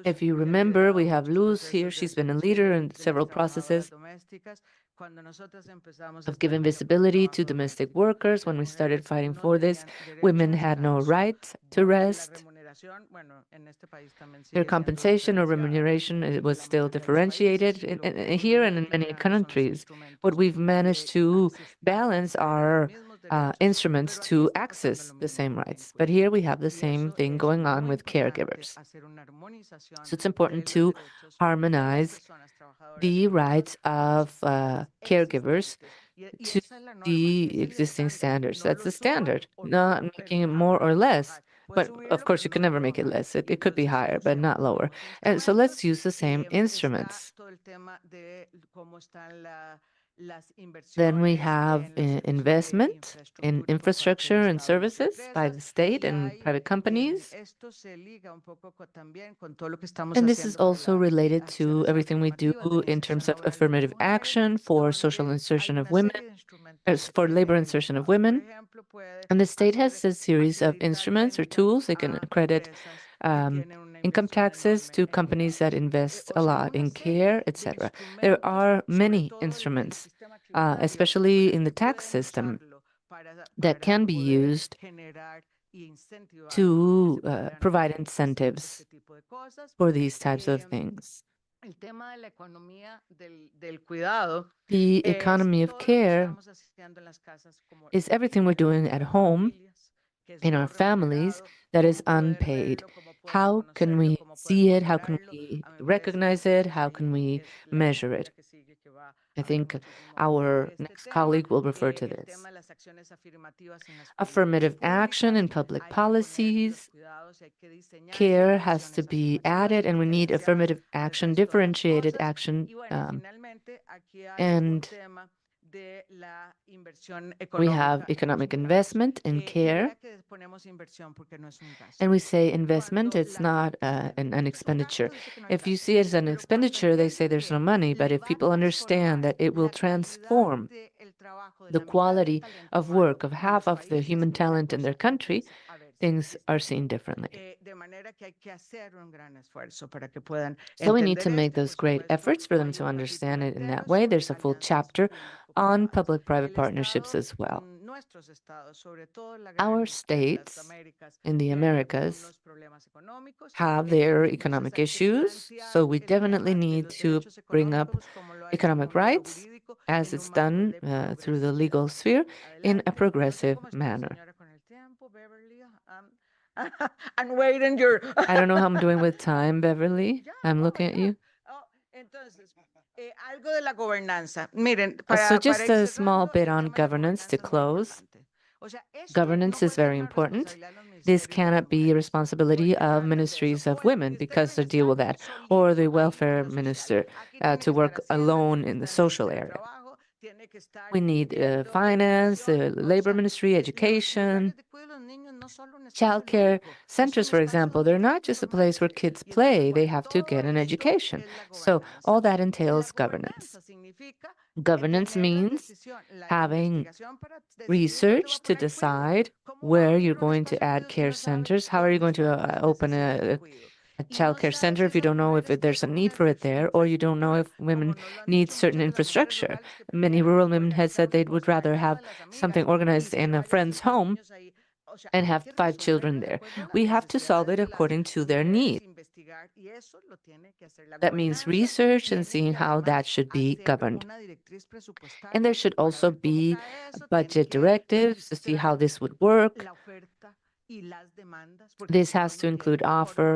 If you remember, we have Luz here. She's been a leader in several processes of giving visibility to domestic workers. When we started fighting for this, women had no right to rest. Their compensation or remuneration, it was still differentiated here and in many countries. What we've managed to balance are instruments to access the same rights. But here we have the same thing going on with caregivers. So it's important to harmonize the rights of caregivers to the existing standards. That's the standard, not making it more or less. But of course, you can never make it less. It could be higher, but not lower. And so let's use the same instruments. Then we have investment in infrastructure and services by the state and private companies. And this is also related to everything we do in terms of affirmative action for social insertion of women, for labor insertion of women. And the state has a series of instruments or tools. They can accredit income taxes to companies that invest a lot in care, etc. There are many instruments, especially in the tax system, that can be used to provide incentives for these types of things. The economy of care is everything we're doing at home in our families that is unpaid. How can we see it? How can we recognize it? How can we measure it? I think our next colleague will refer to this. Affirmative action in public policies. Care has to be added, and we need affirmative action, differentiated action, and we have economic investment in care. And we say investment, it's not an expenditure. If you see it as an expenditure, they say there's no money. But if people understand that it will transform the quality of work of half of the human talent in their country, things are seen differently. So we need to make those great efforts for them to understand it in that way. There's a full chapter on public-private partnerships as well. Our states in the Americas have their economic issues, so we definitely need to bring up economic rights as it's done through the legal sphere in a progressive manner. I'm waiting your... I don't know how I'm doing with time, Beverly. I'm looking at you. So just a small bit on governance to close. Governance is very important. This cannot be a responsibility of ministries of women because they deal with that, or the welfare minister to work alone in the social area. We need finance, labor ministry, education. Childcare centers, for example, they're not just a place where kids play, they have to get an education. So all that entails governance. Governance means having research to decide where you're going to add care centers. How are you going to open a child care center if you don't know if there's a need for it there, or you don't know if women need certain infrastructure? Many rural women had said they would rather have something organized in a friend's home and have 5 children there. We have to solve it according to their need. That means research and seeing how that should be governed. And there should also be budget directives to see how this would work. This has to include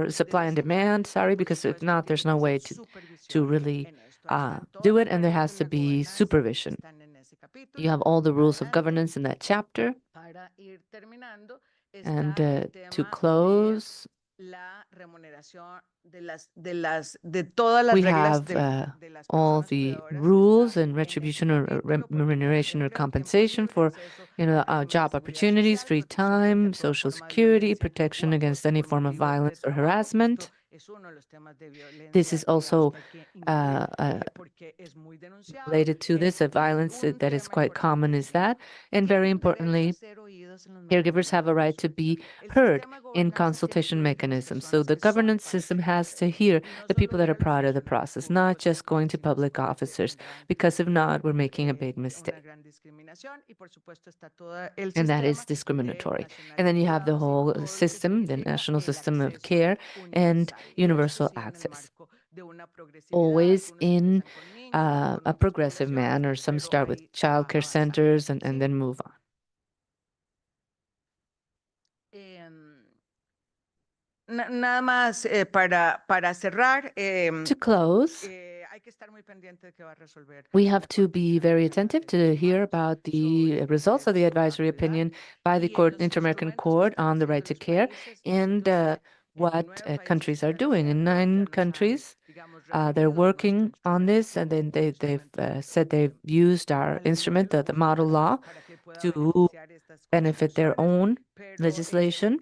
supply and demand, because if not, there's no way to really do it, and there has to be supervision. You have all the rules of governance in that chapter. And to close, we have all the rules and retribution or remuneration or compensation for, job opportunities, free time, social security, protection against any form of violence or harassment. This is also related to this, a violence that is quite common is that. And very importantly, caregivers have a right to be heard in consultation mechanisms. So the governance system has to hear the people that are part of the process, not just going to public officers, because if not, we're making a big mistake. And that is discriminatory. And then you have the whole system, the national system of care and universal access. Always in a progressive manner. Some start with childcare centers and then move on. Nada más para cerrar. To close, we have to be very attentive to hear about the results of the advisory opinion by the Inter-American Court on the right to care and what countries are doing. In 9 countries, they're working on this, and then they've said they've used our instrument, the model law, to benefit their own legislation.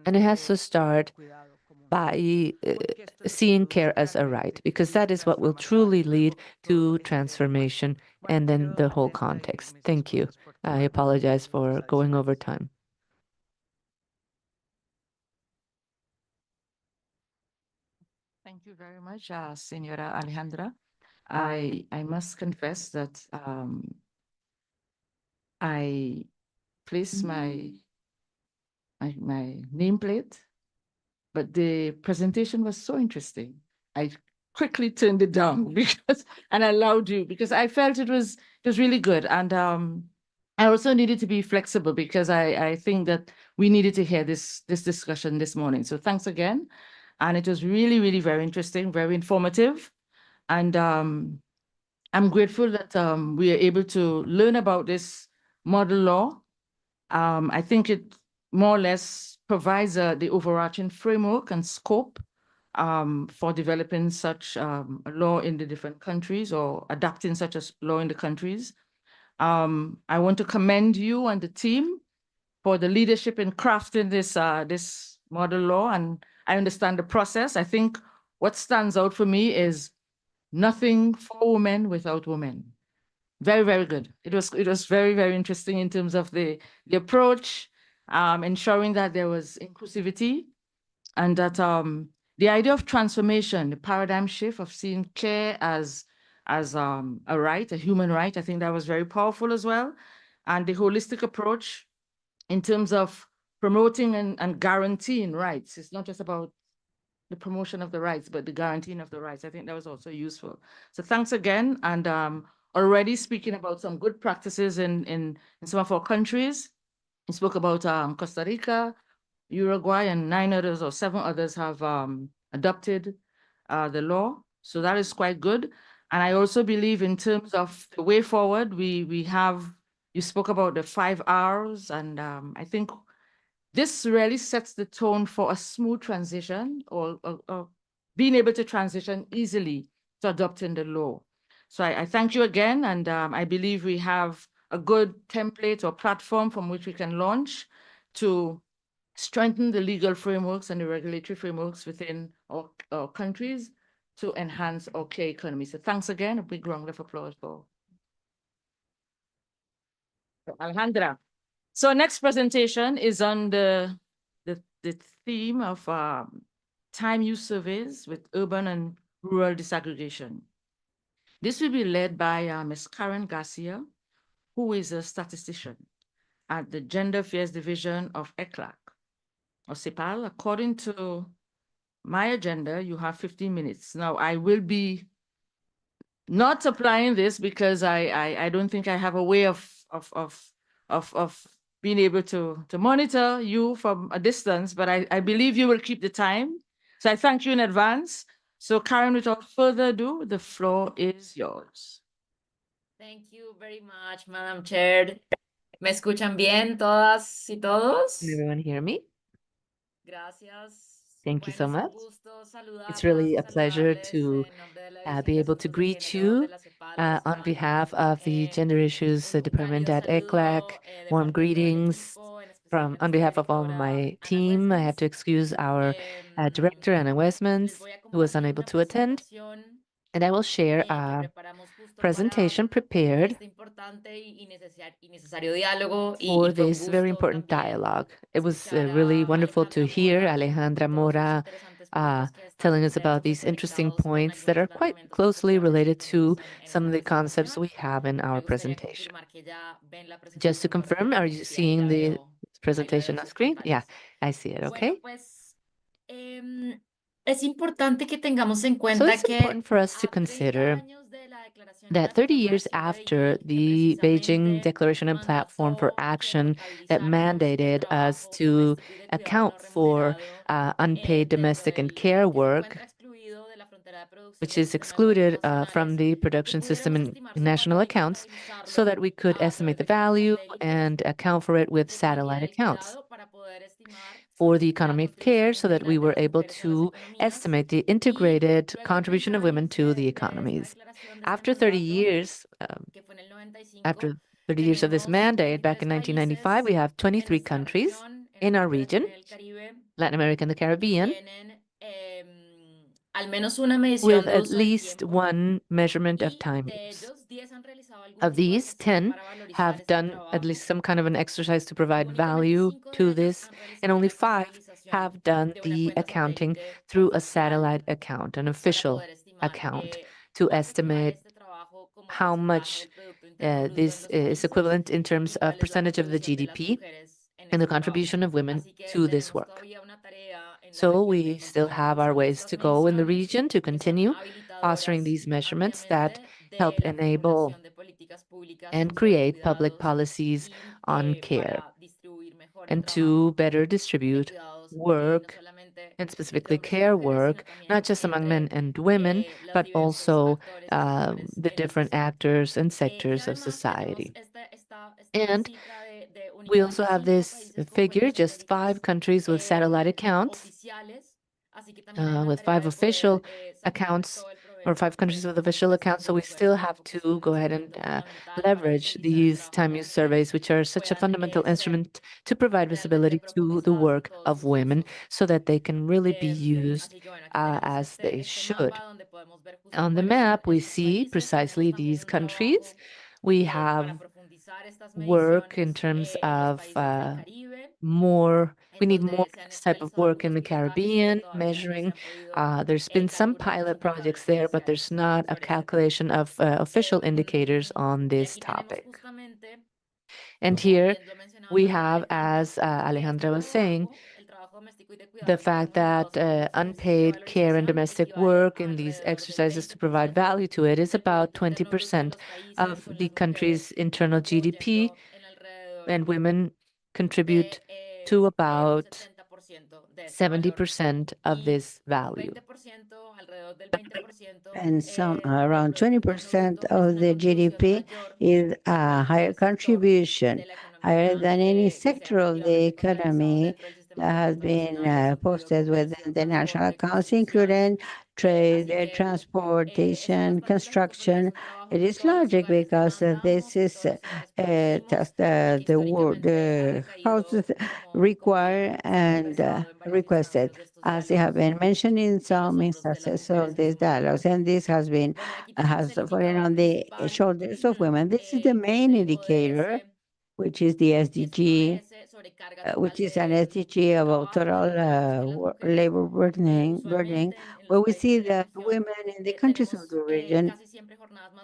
And it has to start by seeing care as a right, because that is what will truly lead to transformation and then the whole context. Thank you. I apologize for going over time. Thank you very much, Senora Alejandra. I must confess that I placed my nameplate, but the presentation was so interesting. I quickly turned it down and allowed you because I felt it was really good. And I also needed to be flexible because I think that we needed to hear this discussion this morning. So thanks again. And it was really, really very interesting, very informative. And I'm grateful that we are able to learn about this model law. I think it more or less provides the overarching framework and scope for developing such a law in the different countries or adapting such a law in the countries. I want to commend you and the team for the leadership in crafting this model law, and I understand the process. I think what stands out for me is nothing for women without women. Very, very good. It was very, very interesting in terms of the approach, ensuring that there was inclusivity and that the idea of transformation, the paradigm shift of seeing care as a right, a human right, I think that was very powerful as well. And the holistic approach in terms of promoting and guaranteeing rights. It's not just about the promotion of the rights, but the guaranteeing of the rights. I think that was also useful. So thanks again. And already speaking about some good practices in some of our countries. We spoke about Costa Rica, Uruguay, and 9 others or 7 others have adopted the law. So that is quite good. And I also believe in terms of the way forward, you spoke about the 5 Rs, and I think this really sets the tone for a smooth transition or being able to transition easily to adopting the law. So I thank you again, and I believe we have a a good template or platform from which we can launch to strengthen the legal frameworks and the regulatory frameworks within our countries to enhance our care economy. So thanks again, a big round of applause for Alejandra. So next presentation is on the theme of time use surveys with urban and rural disaggregation. This will be led by Ms. Karen Garcia, who is a statistician at the Gender Affairs Division of ECLAC, or CEPAL. According to my agenda, you have 15 minutes. Now, I will be not applying this because I don't think I have a way of being able to monitor you from a distance, but I believe you will keep the time. So I thank you in advance. So Karen, without further ado, the floor is yours. Thank you very much, Madam Chair. ¿Me escuchan bien todas y todos? Can everyone hear me? Gracias. Thank you so much. It's It's really a pleasure to be able to greet you on behalf of the Gender Issues Department at ECLAC. Warm greetings on behalf of all of my team. I have to excuse our director, Anna Westmans, who was unable to attend. And I will share a presentation prepared for this very important dialogue. It was really wonderful to hear Alejandra Mora telling us about these interesting points that are quite closely related to some of the concepts we have in our presentation. Just to confirm, are you seeing the presentation on screen? Yeah, I see it, okay? Es importante que tengamos en So cuenta it's important for us to consider that 30 years after the Beijing Declaration and Platform for Action that mandated us to account for unpaid domestic and care work, which is excluded from the production system in national accounts, so that we could estimate the value and account for it with satellite accounts for the economy of care, so that we were able to estimate the integrated contribution of women to the economies. After 30 years, of this mandate, back in 1995, we have 23 countries in our region, Latin America and the Caribbean, with at least one measurement of time use. Of these, 10 have done at least some kind of an exercise to provide value to this, and only 5 have done the accounting through a satellite account, an official account, to estimate how much this is equivalent in terms of percentage of the GDP and the contribution of women to this work. So we still have our ways to go in the region to continue fostering these measurements that help enable and create public policies on care and to better distribute work, and specifically care work, not just among men and women, but also the different actors and sectors of society. And we also have this figure, just 5 countries with satellite accounts, with 5 official accounts, or 5 countries with official accounts. So we still have to go ahead and leverage these time use surveys, which are such a fundamental instrument to provide visibility to the work of women so that they can really be used as they should. On the map, we see precisely these countries. We have work in terms of we need more this type of work in the Caribbean, measuring. There's been some pilot projects there, but there's not a calculation of official indicators on this topic. And here we have, as Alejandra was saying, the fact that unpaid care and domestic work in these exercises to provide value to it is about 20% of the country's internal GDP, and women contribute to about 70% of this value. And some around 20% of the GDP is a higher contribution, higher than any sector of the economy that has been posted within the national accounts, including trade, transportation, construction. It is logic because this is just the houses require and requested, as they have been mentioned in some instances of these dialogues, and this has been has fallen on the shoulders of women. This is the main indicator, which is the SDG, which is an SDG about total labor burdening, where we see that women in the countries of the region,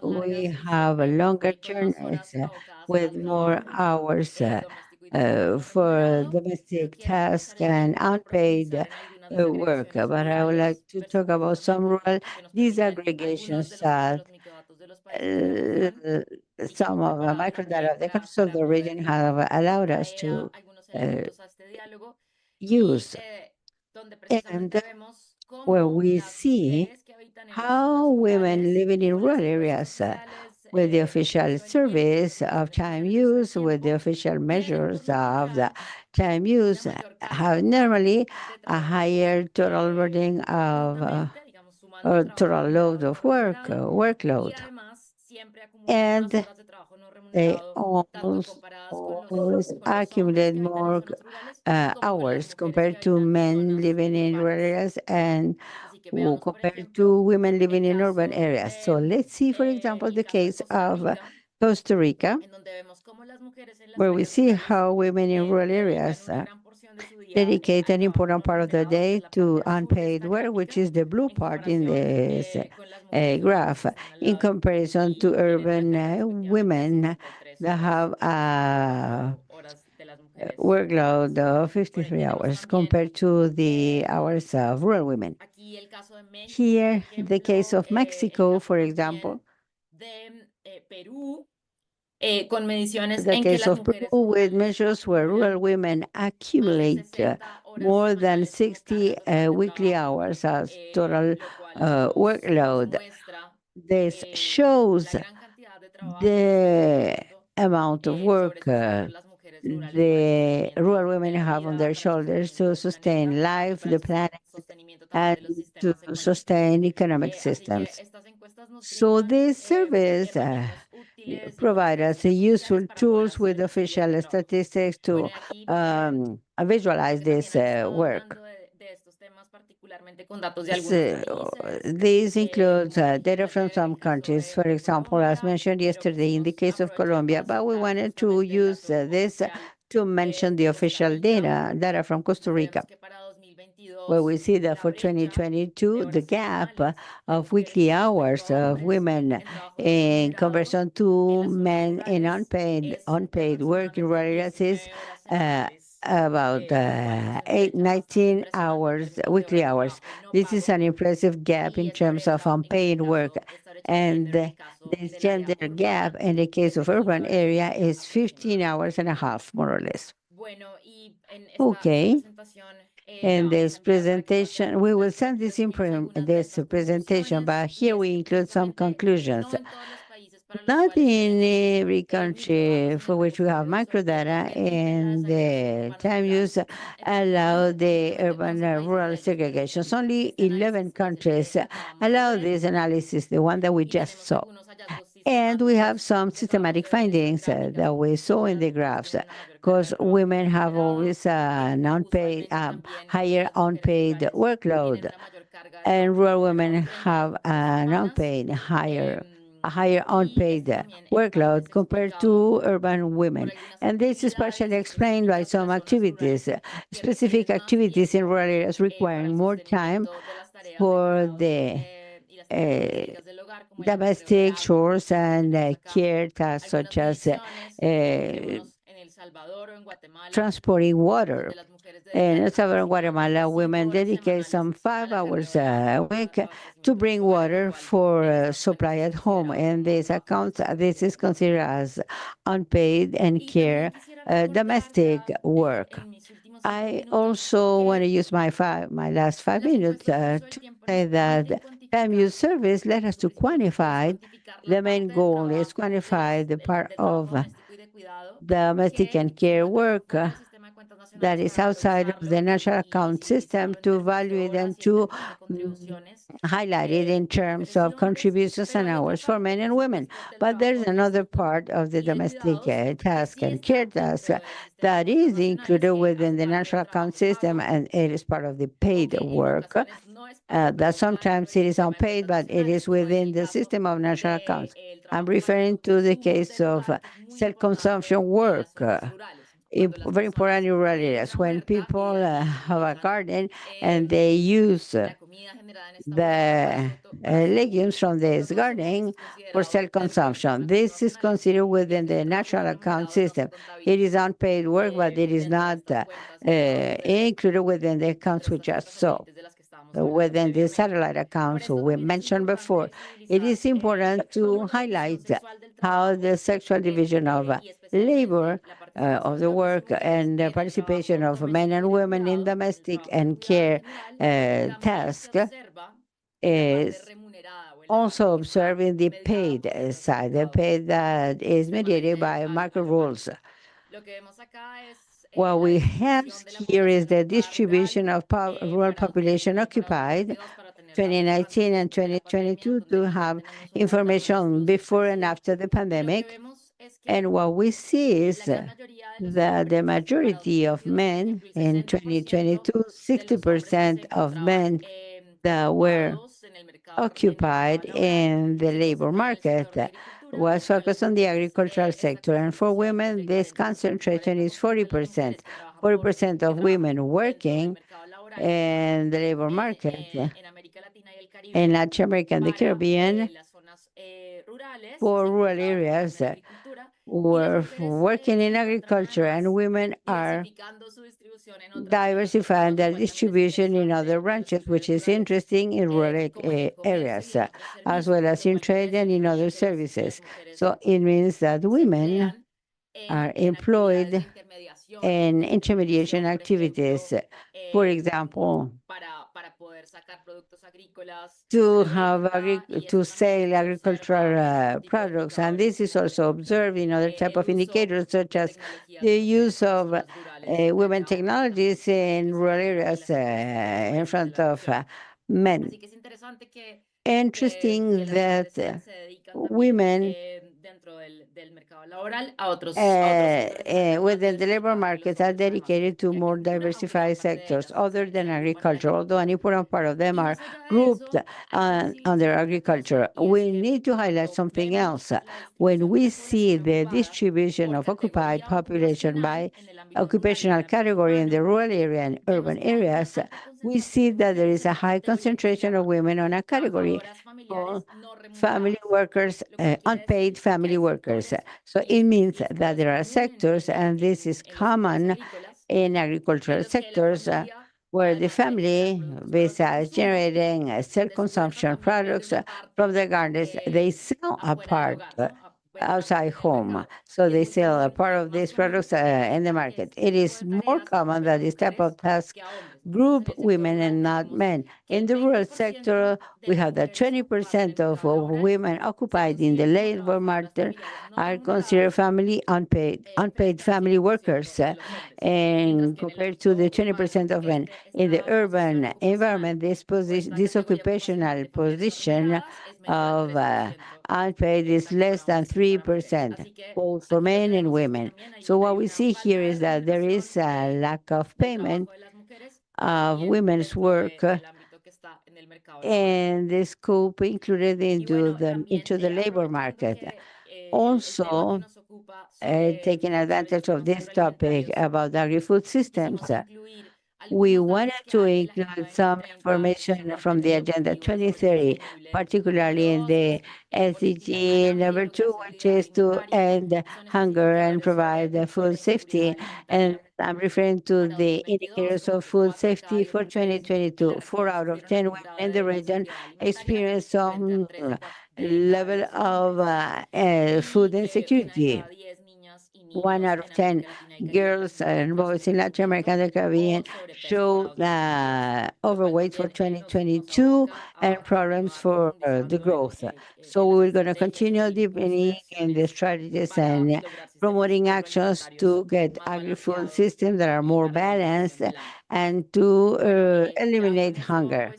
we have a longer journeys with more hours for domestic tasks and unpaid work. But I would like to talk about some rural disaggregations that some of the microdata of the countries of the region have allowed us to uh, use. And where we see how women living in rural areas with the official surveys of time use, with the official measures of the time use, have normally a higher total burden of or total load of workload. And they always accumulate more hours compared to men living in rural areas and compared to women living in urban areas. So let's see, for example, the case of Costa Rica, where we see how women in rural areas dedicate an important part of the day to unpaid work, which is the blue part in this graph, in comparison to urban women that have a workload of 53 hours compared to the hours of rural women. Here, the case of Mexico, for example, the case of Peru with measures where rural women accumulate more than 60 weekly hours as total workload. This shows the amount of work the rural women have on their shoulders to sustain life, the planet, and to sustain economic systems. So these surveys provide us useful tools with official statistics to visualize this work. So, these include data from some countries, for example, as mentioned yesterday in the case of Colombia, but we wanted to use this to mention the official data from Costa Rica, where we see that for 2022, the gap of weekly hours of women in comparison to men in unpaid work in rural areas is about 19 hours, weekly hours. This is an impressive gap in terms of unpaid work. And this gender gap in the case of urban area is 15 hours and a half, more or less. Okay. In this presentation, we will send this presentation, but here we include some conclusions. Not in every country for which we have microdata and the time use allow the urban rural segregations. Only 11 countries allow this analysis, the one that we just saw. And we have some systematic findings that we saw in the graphs, because women have always an unpaid, higher unpaid workload, and rural women have an unpaid, a higher unpaid workload compared to urban women. And this is partially explained by some activities, specific activities in rural areas requiring more time for the domestic chores and care tasks, such as transporting water. In El Salvador and Guatemala, women dedicate some 5 hours a week to bring water for supply at home. And this is considered as unpaid and care domestic work. I also want to use my last 5 minutes to say that time use surveys let us to quantify the main goal is quantify the part of domestic and care work that is outside of the national account system to evaluate and to highlight it in terms of contributions and hours for men and women. But there's another part of the domestic task and care task that is included within the national account system, and it is part of the paid work. That sometimes it is unpaid, but it is within the system of national accounts. I'm referring to the case of self-consumption work. Very important in rural areas when people have a garden and they use the legumes from this garden for self-consumption. This is considered within the national account system. It is unpaid work, but it is not included within the accounts we just saw. Within the satellite accounts we mentioned before, it is important to highlight how the sexual division of labor of the work and the participation of men and women in domestic and care tasks is also observed in the paid side, the paid that is mediated by market rules. What we have here is the distribution of rural population occupied 2019 and 2022 to have information before and after the pandemic. And what we see is that the majority of men in 2022, 60% of men that were occupied in the labor market was focused on the agricultural sector. And for women, this concentration is 40%. 40% of women working in the labor market in Latin America and the Caribbean for rural areas were working in agriculture, and women are diversifying their distribution in other branches, which is interesting in rural areas, as well as in trade and in other services. So it means that women are employed in intermediation activities, for example, to sell agricultural products. And this is also observed in other type of indicators, such as the use of women technologies in rural areas in front of men. Interesting that women within the labor markets are dedicated to more diversified sectors other than agriculture, although an important part of them are grouped under agriculture. We need to highlight something else. When we see the distribution of occupied population by occupational category in the rural area and urban areas, we see that there is a high concentration of women on a category called family workers, unpaid family workers. So it means that there are sectors, and this is common in agricultural sectors, where the family, besides generating self-consumption products from the gardens, they sell a part outside home. So they sell a part of these products in the market. It is more common that this type of task group women and not men. In the rural sector, we have that 20% of women occupied in the labor market are considered unpaid family workers, and compared to the 20% of men. In the urban environment, this occupational position of unpaid is less than 3%, both for men and women. So what we see here is that there is a lack of payment of women's work and the scope included into the labor market. Also, taking advantage of this topic about agri-food systems, we wanted to include some information from the Agenda 2030, particularly in the SDG number 2, which is to end hunger and provide food safety. And I'm referring to the indicators of food safety for 2022. 4 out of 10 women in the region experience some level of food insecurity. 1 out of 10 girls and boys in Latin America and the Caribbean show overweight for 2022 and problems for the growth. So we're going to continue deepening in the strategies and promoting actions to get agri-food systems that are more balanced and to eliminate hunger.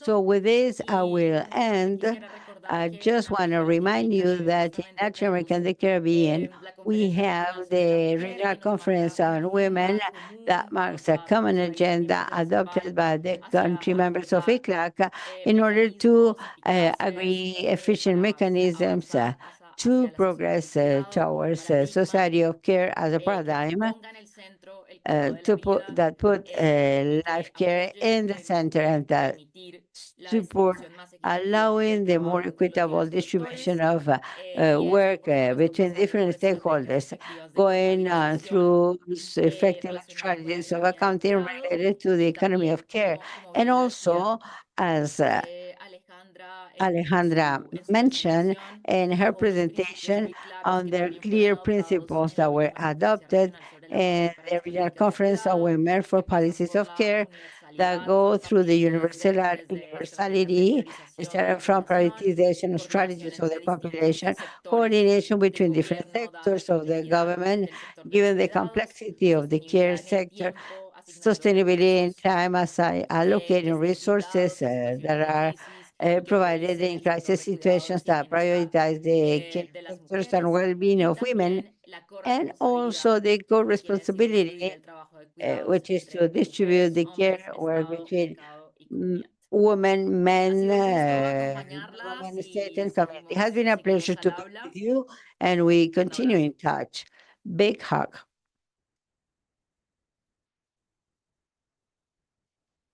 So with this, I will end. I just want to remind you that in Latin America and the Caribbean, we have the Regional Conference on Women that marks a common agenda adopted by the country members of ICLAC in order to agree efficient mechanisms to progress towards a society of care as a paradigm that put life care in the center and that support allowing the more equitable distribution of work between different stakeholders, going through effective strategies of accounting related to the economy of care, and also as Alejandra mentioned in her presentation on the clear principles that were adopted in the Regional Conference on Women for Policies of Care that go through the universality, starting from prioritization of strategies of the population, coordination between different sectors of the government, given the complexity of the care sector, sustainability in time as I allocating resources that are provided in crisis situations that prioritize the care sectors and well-being of women, and also the co-responsibility, which is to distribute the care work between women, men, government, state, and community. It has been a pleasure to be with you, and we continue in touch. Big hug.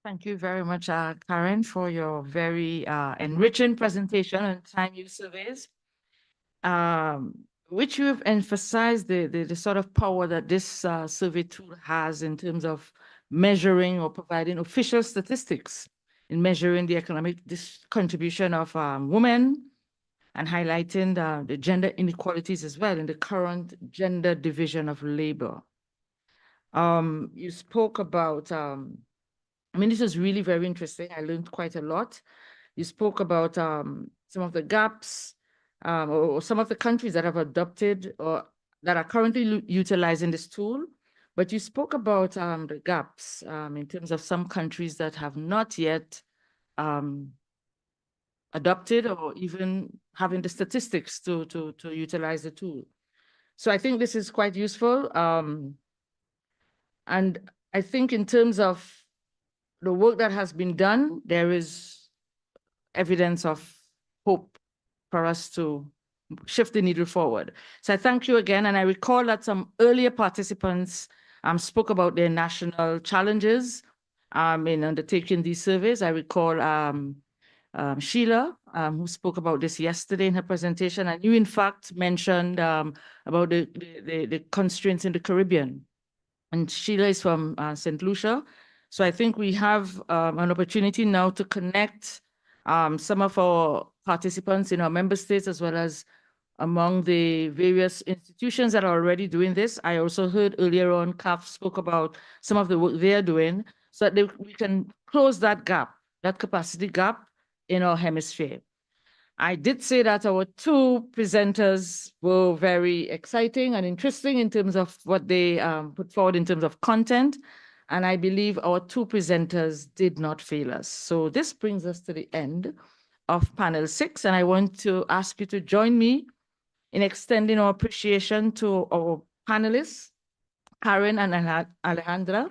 Thank you very much, Karen, for your very enriching presentation on time use surveys, which you have emphasized the sort of power that this survey tool has in terms of measuring or providing official statistics in measuring the economic contribution of women and highlighting the gender inequalities as well in the current gender division of labor. You spoke about this was really very interesting. I learned quite a lot. You spoke about some of the gaps or some of the countries that have adopted or that are currently utilizing this tool. But you spoke about the gaps in terms of some countries that have not yet adopted or even having the statistics to utilize the tool. So I think this is quite useful. And I think in terms of the work that has been done, there is evidence of hope for us to shift the needle forward. So I thank you again. And I recall that some earlier participants spoke about their national challenges in undertaking these surveys. I recall Sheila, who spoke about this yesterday in her presentation, and you in fact mentioned about the constraints in the Caribbean. And Sheila is from St. Lucia. So I think we have an opportunity now to connect some of our participants in our member states as well as among the various institutions that are already doing this. I also heard earlier on CAF spoke about some of the work they're doing so that we can close that gap, that capacity gap in our hemisphere. I did say that our two presenters were very exciting and interesting in terms of what they put forward in terms of content. And I believe our two presenters did not fail us. So this brings us to the end of panel 6. And I want to ask you to join me in extending our appreciation to our panelists, Karen and Alejandra,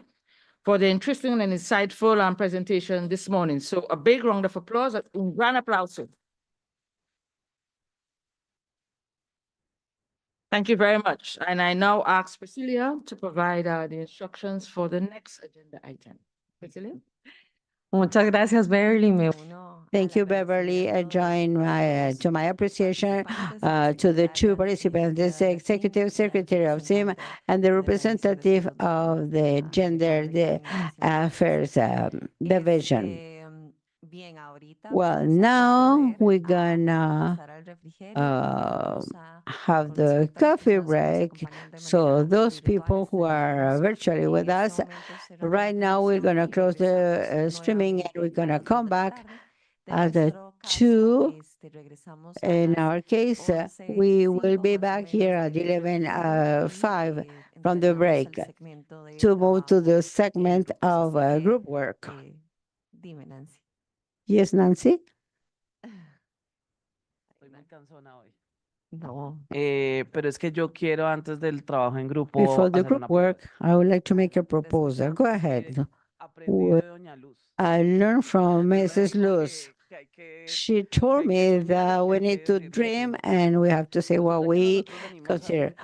for the interesting and insightful presentation this morning. So a big round of applause, un gran aplauso. Thank you very much. And I now ask Priscilla to provide the instructions for the next agenda item. Priscilla? Muchas gracias, Beverly. Me uno. Thank you, Beverly. I join to my appreciation to the two participants, the Executive Secretary of SIM and the representative of the Gender Affairs Division. Well, now we're gonna have the coffee break. So those people who are virtually with us, right now we're gonna close the streaming and we're gonna come back at the 2. In our case, we will be back here at 11:05 from the break to move to the segment of group work. Yes, Nancy? Estoy muy cansona hoy. No. Pero es que yo quiero antes del trabajo en grupo Before the hacer group una work, I would like to make a proposal. Go ahead. I learned from Mrs. Luz. She told me that we need to dream and we have to say what we consider.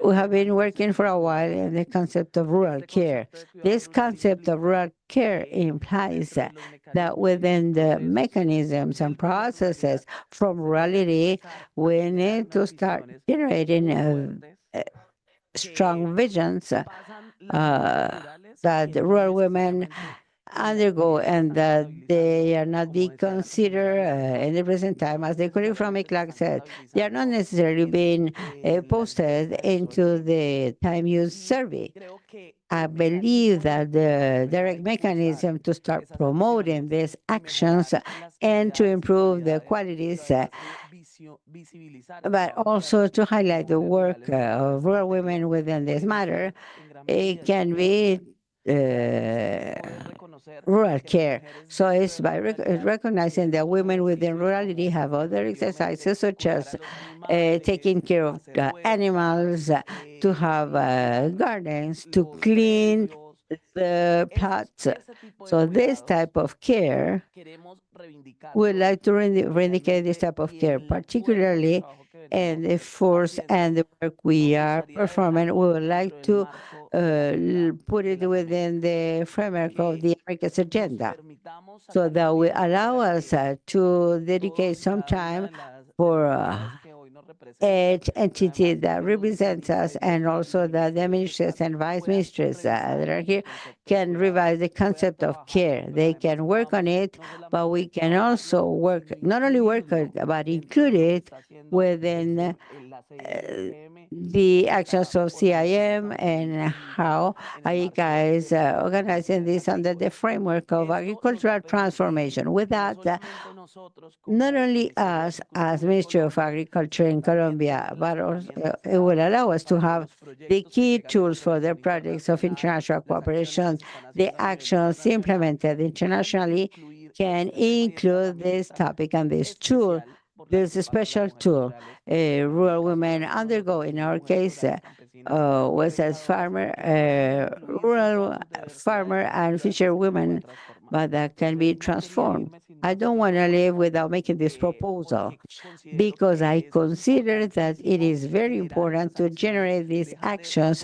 We have been working for a while in the concept of rural care. This concept of rural care implies that within the mechanisms and processes from rurality, we need to start generating strong visions that rural women undergo and that they are not being considered in the present time. As the colleague from ICLAC said, they are not necessarily being posted into the time use survey. I believe that the direct mechanism to start promoting these actions and to improve the qualities, but also to highlight the work of rural women within this matter, it can be rural care. So it's by recognizing that women within rurality have other exercises such as taking care of animals, to have gardens, to clean the plots. So this type of care, we like to vindicate this type of care, particularly in the force and the work we are performing. We would like to put it within the framework of the America's agenda, so that will allow us to dedicate some time for each entity that represents us, and also that the ministers and vice ministers that are here can revise the concept of care. They can work on it, but we can also work, not only work on it, but include it within the actions of CIM and how ICA is organizing this under the framework of agricultural transformation. With that, not only us as Ministry of Agriculture in Colombia, but also it will allow us to have the key tools for the projects of international cooperation. The actions implemented internationally can include this topic and this tool. There's a special tool rural women undergo. In our case, was as farmer, rural farmer and fisher women, but that can be transformed. I don't want to live without making this proposal, because I consider that it is very important to generate these actions,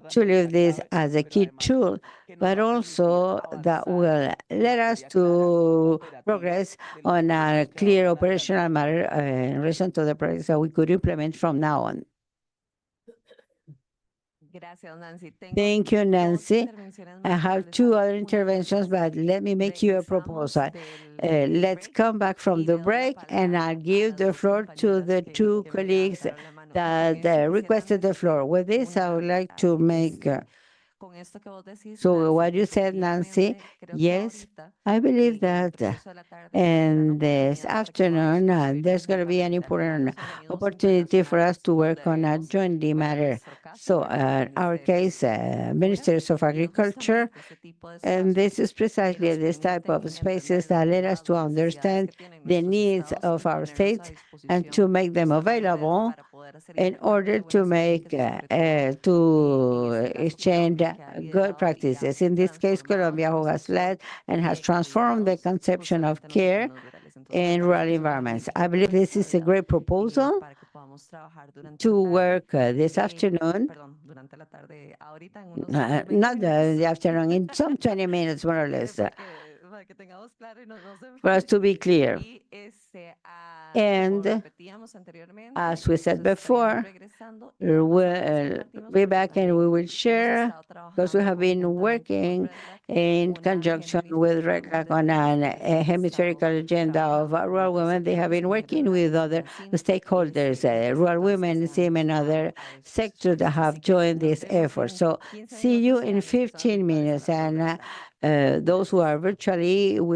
to leave this as a key tool, but also that will let us to progress on a clear operational matter in relation to the projects that we could implement from now on. Thank you, Nancy. I have 2 other interventions, but let me make you a proposal. Let's come back from the break, and I'll give the floor to the 2 colleagues that requested the floor. With this, I would like to make so what you said, Nancy, yes, I believe that in this afternoon, there's going to be an important opportunity for us to work on a jointly matter. So our case, Ministers of Agriculture, and this is precisely this type of spaces that let us to understand the needs of our states and to make them available in order to make to exchange good practices. In this case, Colombia, who has led and has transformed the conception of care in rural environments. I believe this is a great proposal to work this afternoon, not the afternoon, in some 20 minutes more or less, for us to be clear. And as we said before, we'll be back and we will share, because we have been working in conjunction with RECAC on a hemispherical agenda of rural women. They have been working with other stakeholders, rural women, SIM, and other sectors that have joined this effort. So see you in 15 minutes, and those who are virtually will